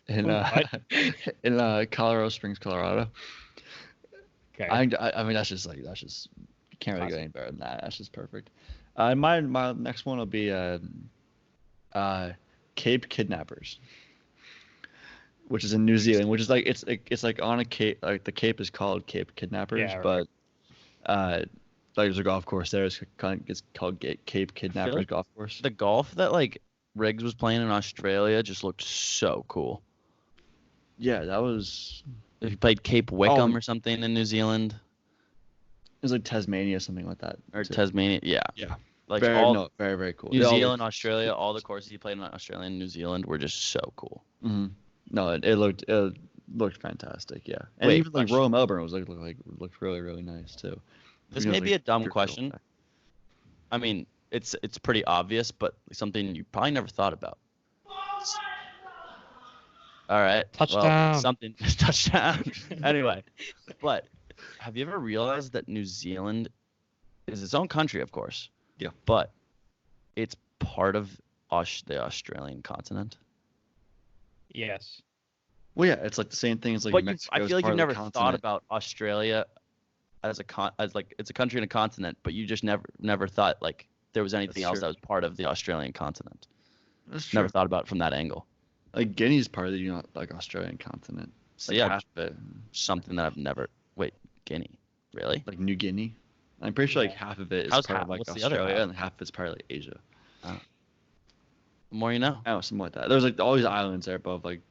in Colorado Springs, Colorado. Okay. I mean that's just you can't really get any better than that. That's just perfect. My next one will be Cape Kidnappers, which is in New Zealand, which is like it's like on a cape. Like the cape is called Cape Kidnappers, but there's a golf course there. It's called Cape Kidnappers Golf Course. The golf that like Riggs was playing in Australia just looked so cool. Yeah, that was. If you played Cape Wickham or something in New Zealand. It was like Tasmania, something like that. Or Tasmania, yeah. Yeah. Like very, very cool. New Zealand, Australia, all the courses he played in Australia and New Zealand were just so cool. Mm-hmm. No, it looked fantastic. Yeah, and even like Royal Melbourne was looked really, really nice too. This may be a dumb question. I mean, it's pretty obvious, but something you probably never thought about. All right. Touchdown. Well, something touchdown. Anyway, but have you ever realized that New Zealand is its own country, of course? Yeah. But it's part of the Australian continent. Yes. Well, yeah, it's like the same thing as like Mexico. I feel like you've never thought about Australia as it's a country and a continent, but you just never thought like there was anything else that was part of the Australian continent. That's true. Never thought about it from that angle. Like Guinea's part of the Australian continent. So yeah, something that I've never. Wait, Guinea, really? Like New Guinea. I'm pretty sure like half of it is part of like Australia and half of it's part of like Asia. Oh. The more you know. Oh, something like that. There's like all these islands there above like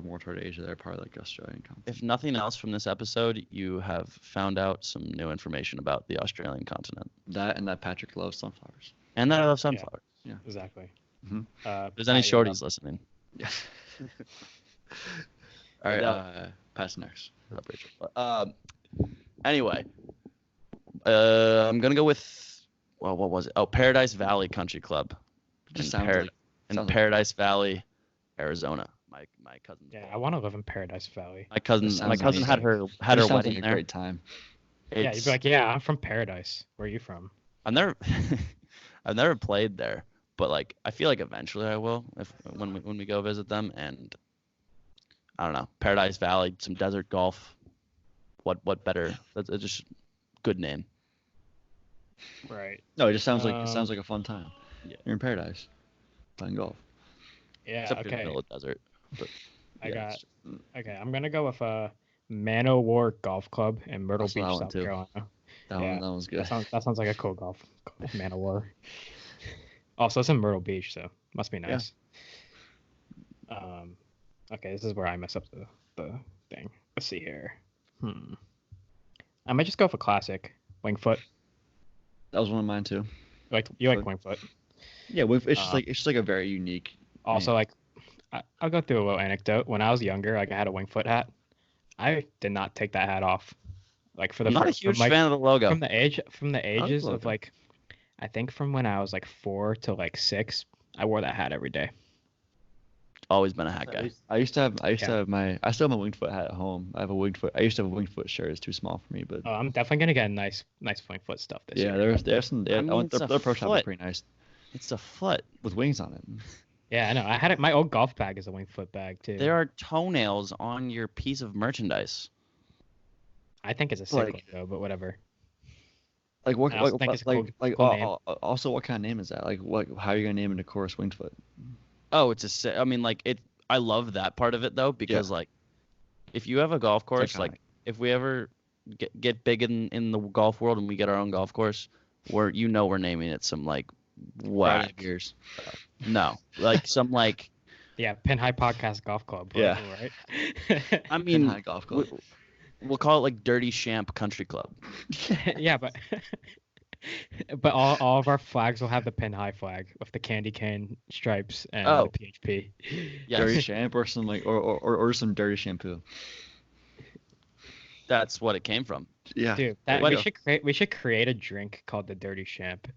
more toward Asia. They're part of like Australian continent. If nothing else from this episode, you have found out some new information about the Australian continent. That and that Patrick loves sunflowers. And that I love sunflowers. Yeah. Exactly. Mm-hmm. If there's any shorties listening. Yeah. All right. Pass next. Anyway, I'm gonna go with well, what was it? Oh, Paradise Valley Country Club Just in, sounds like Paradise Valley, Arizona. My cousin's Yeah, born. I want to live in Paradise Valley. My cousin amazing. had her sounds wedding like a there. great time. Yeah, you'd be like, yeah, I'm from Paradise. Where are you from? I've never I've never played there, but like I feel like eventually I will when we go visit them. And I don't know, Paradise Valley, some desert golf. What better? That's just good name. Right. No, it just sounds like a fun time. Yeah. You're in paradise, playing golf. Yeah. Except for the Okay. middle of the desert. But Okay. I'm gonna go with Man O' War Golf Club in Myrtle I saw Beach, that one South too. Carolina. That one's good. That sounds like a cool golf club, Man O' War. Also, it's in Myrtle Beach, so must be nice. Okay, this is where I mess up the thing. Let's see here. I might just go for classic Wingfoot. That was one of mine too. You like Wingfoot? Yeah, it's just like a very unique. Also, like, I'll go through a little anecdote. When I was younger, like I had a Wingfoot hat. I did not take that hat off. Like for the I'm not a huge fan of the logo. From the ages logo. of like, I think from when I was like 4 to like 6, I wore that hat every day. Always been a hat guy. I still have my still have my Wingfoot hat at home. I used to have a Wingfoot shirt. It's too small for me, but I'm definitely gonna get nice Wingfoot stuff this year. there's some. I mean, their pro shop is pretty nice It's a foot. with wings on it. Yeah, I know. I had it. My old golf bag is a Wingfoot bag too. There are toenails on your piece of merchandise. I think it's a sick logo, but whatever. Like what? I also think it's a cool name. Also, what kind of name is that? Like what? How are you gonna name it a course Wingfoot? Oh, I mean, like it. I love that part of it though, because like, if you have a golf course, like if we ever get big in the golf world and we get our own golf course, we're naming it some like whack Years. No, like some like. Yeah, Pin High Podcast Golf Club. Yeah. Right. I mean, High Golf Club. We'll call it like Dirty Champ Country Club. Yeah, but all of our flags will have the Pin High flag with the candy cane stripes and the PHP. Yes. Dirty Champ or some like or some dirty shampoo. That's what it came from. Yeah. Dude, we should create a drink called the Dirty Champ.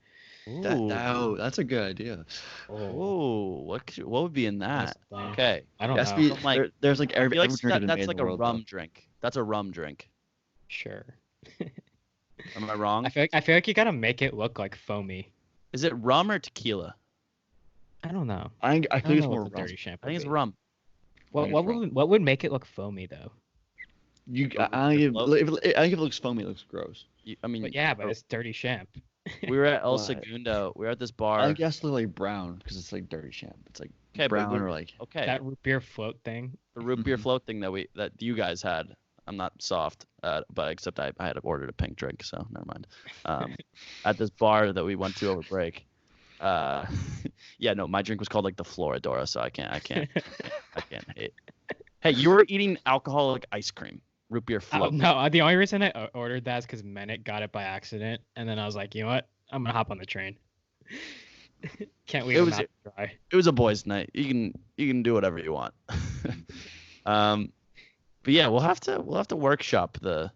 That's a good idea. Oh, what would be in that? Okay. I don't know. There's like every like drink that's like a world, rum drink. That's a rum drink. Sure. Am I wrong? I feel like you gotta make it look like foamy. Is it rum or tequila? I don't know. I think it's more rum. Dirty Champ. I think it's rum. What would make it look foamy though? I think if it looks foamy, it looks gross. But it's Dirty Champ. We were at El Segundo. We were at this bar. I guess it's like brown because it's like Dirty Champ. It's like brown or like that root beer float thing. The root beer float thing that you guys had. I'm not soft, but except I had ordered a pink drink, so never mind. At this bar that we went to over break. My drink was called like the Floridora, so I can't hate. Hey, you were eating alcoholic ice cream, root beer float. No, the only reason I ordered that is because Menet got it by accident, and then I was like, you know what? I'm gonna hop on the train. Can't leave him out to dry. It was a boys' night. You can do whatever you want. But yeah, we'll have to workshop the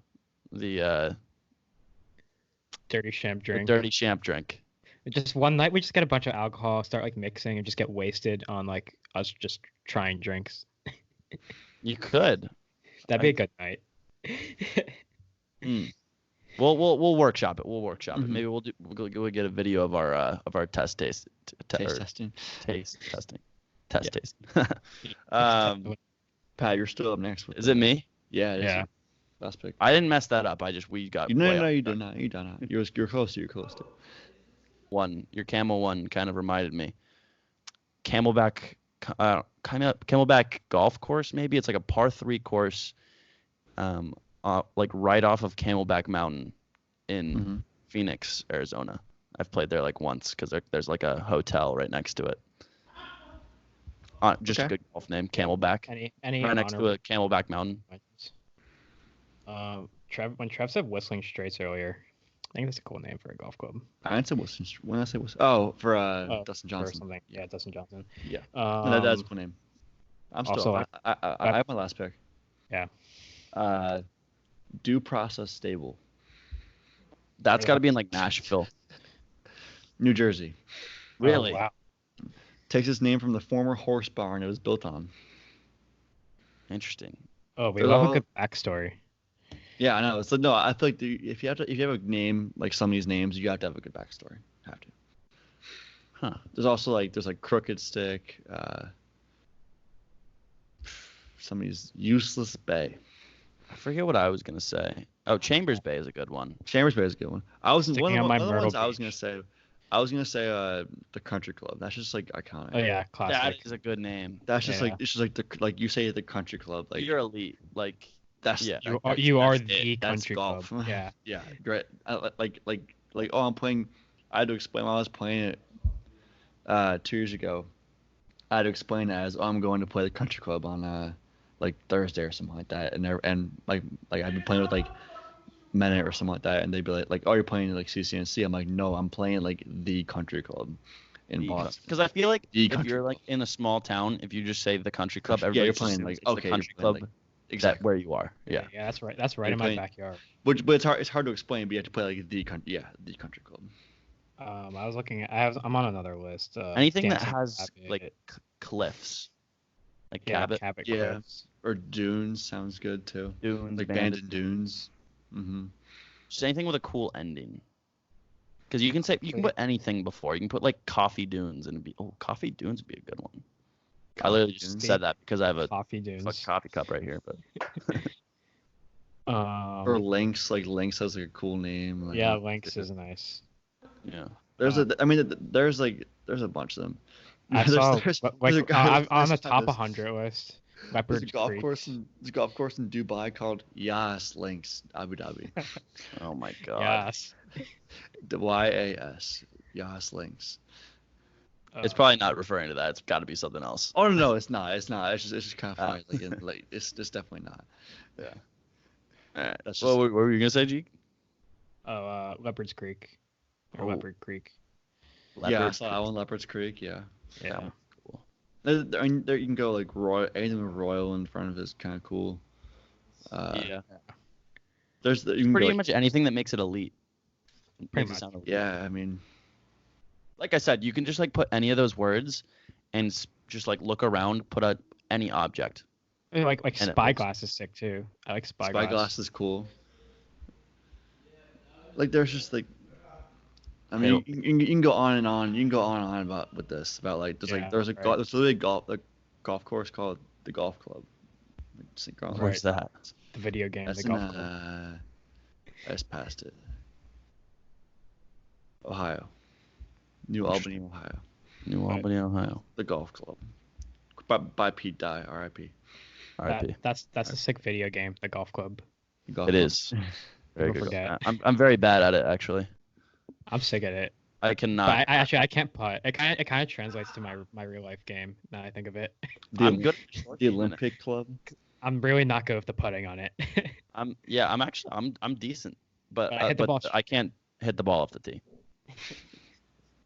Dirty Champ drink. The Dirty Champ drink. Just one night, we just get a bunch of alcohol, start like mixing, and just get wasted on like us just trying drinks. You could. That'd be a good night. We'll workshop it. We'll Maybe we'll get a video of our test testing. Pat, you're still up next. Is it me? Yeah. It is. Last pick. I didn't mess that up. We got. No, you did not. You did not. You're close to. One. Your camel one kind of reminded me. Camelback. Camelback golf course. Maybe it's like a par 3 course. Like right off of Camelback Mountain in Phoenix, Arizona. I've played there like once because there's like a hotel right next to it. Just a good golf name, Camelback. Any right next to a Camelback Mountain. When Trev said Whistling Straits earlier, I think that's a cool name for a golf club. I said Whistling. When I say Whistling, for Dustin Johnson. Or something. Yeah, Dustin Johnson. Yeah. That's a cool name. I'm still. Also, I have my last pick. Yeah. Due Process Stable. That's got to be in like Nashville. New Jersey. Really? Oh, wow. Takes its name from the former horse barn it was built on. Interesting. Oh, we There's love all- a good backstory. Yeah, I know. So no, I feel like if you have a name like some of these names, you have to have a good backstory. Have to. Huh. There's also there's Crooked Stick. Some of these Useless Bay. I forget what I was gonna say. Oh, Chambers Bay is a good one. Chambers Bay is a good one. I was Sticking one on of my the ones Myrtle I was gonna Beach. say. The Country Club. That's just iconic. Oh yeah, That classic. is a good name. That's just Yeah. it's just the you say the Country Club You're elite. that's yeah. You are that's the it. That's country golf. club. Yeah. Yeah, great. I'm playing. I had to explain while I was playing it 2 years ago. I had to explain it as I'm going to play the country club on Thursday or something like that, and I'd be playing with Minute or something like that, and they'd be oh, you're playing CCNC. I'm like, no, I'm playing the country club in Boston. Because I feel like The if country you're club. in a small town, if you just say the country club, Yeah, everybody you're just playing assumes it's okay, the you're country playing, club exactly. that where you are. Yeah. Yeah, that's right. That's right You're in my playing- backyard. But it's hard to explain. But you have to play the country club. I was looking at. I'm on another list. Anything that Dancing has Rabbit. cliffs, like Yeah, Cabot, Cabot Yeah. Cliffs. Or Dunes sounds good too. Dunes, Abandoned Dunes. Mm-hmm. just anything with a cool ending. Because you can put anything before. You can put Coffee Dunes and it'd be Coffee Dunes would be a good one. I literally just Dunes. said that because I have a Coffee Dunes. fucking coffee cup right here. But Or Lynx. Lynx has a cool name. yeah, Lynx is nice. yeah, There's a bunch of them. I There's- saw there's- on there's a guy- the there's top this- 100 list. There's a Leopard golf Creek. course in Dubai called Yas Links, Abu Dhabi. oh my god, Yes. The YAS, Yas Links. it's probably not referring to that. It's got to be something else. Oh no, it's not. It's not. It's just kind of funny. It's definitely not. Yeah. All right. That's Well, just- what were you gonna say, G? Leopard's Creek. Or Oh. Leopard Creek. Yeah, I Leopard saw that one, Leopard's Creek. Yeah. Yeah. Cool. There you can go Royal. Anything with Royal in front of it is kind of cool. Yeah. There's you can Pretty go, much anything that makes it elite. Pretty Makes it much. sound elite. Yeah, I mean, Like I said, you can just put any of those words and just look around, put any object. Like And it Spyglass is sick too. I like Spyglass. Spyglass is cool. There's just I mean, you can go on and on. You can go on and on about with this about there's literally a golf course called the Golf Club. Where's that? The video game. That's The in golf club. I just passed it. Ohio. New Albany, Ohio. New Right. Albany, Ohio. The Golf Club. By Pete Dye, R.I.P. R.I.P. That's a sick video game. The golf club. The Golf It Club. is. Very Never good. forget. I'm very bad at it actually. I'm sick at it. I cannot. But I can't putt. It kind of translates to my real life game. Now I think of it. I'm good. The Olympic Club. I'm really not good with the putting on it. I'm decent, but I hit the ball. I can't hit the ball off the tee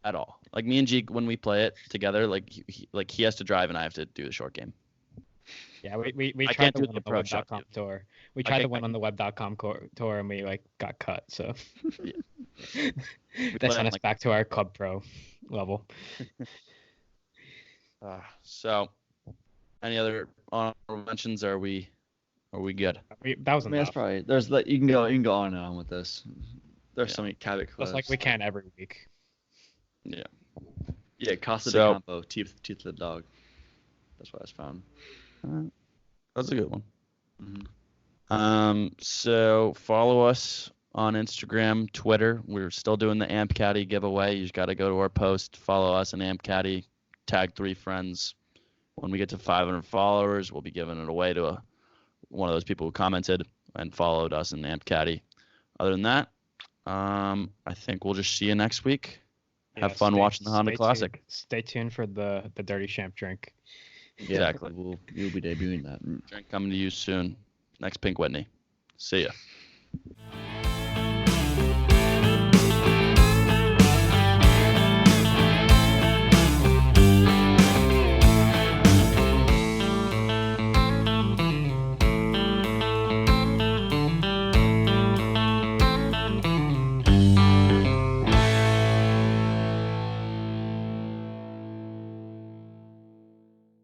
at all. Me and G, when we play it together, he has to drive and I have to do the short game. Yeah, we I tried can't to do win the on the pro shot, web.com dude. tour. We I tried to can't- win on the web.com tour and we got cut. So We they play sent on, us back to our club pro level. So, any other honorable mentions? Are we good? That was I mean, that's enough. probably you can go on and on with this. There's Yeah. so many Cabot Just clips. like we can every week. Yeah, Casa de So- Campo, teeth of the dog. That's what I found. That's a good one. Mhm. So follow us on Instagram, Twitter. We're still doing the Amp Caddy giveaway. You just got to go to our post, follow us and Amp Caddy, tag 3 friends. When we get to 500 followers, we'll be giving it away to one of those people who commented and followed us in Amp Caddy. Other than that, I think we'll just see you next week. Have Yeah, fun watching the Honda stay Classic. tuned. Stay tuned for the Dirty Champ drink. Exactly. We'll be debuting that. Drink coming to you soon. Next Pink Whitney. See ya.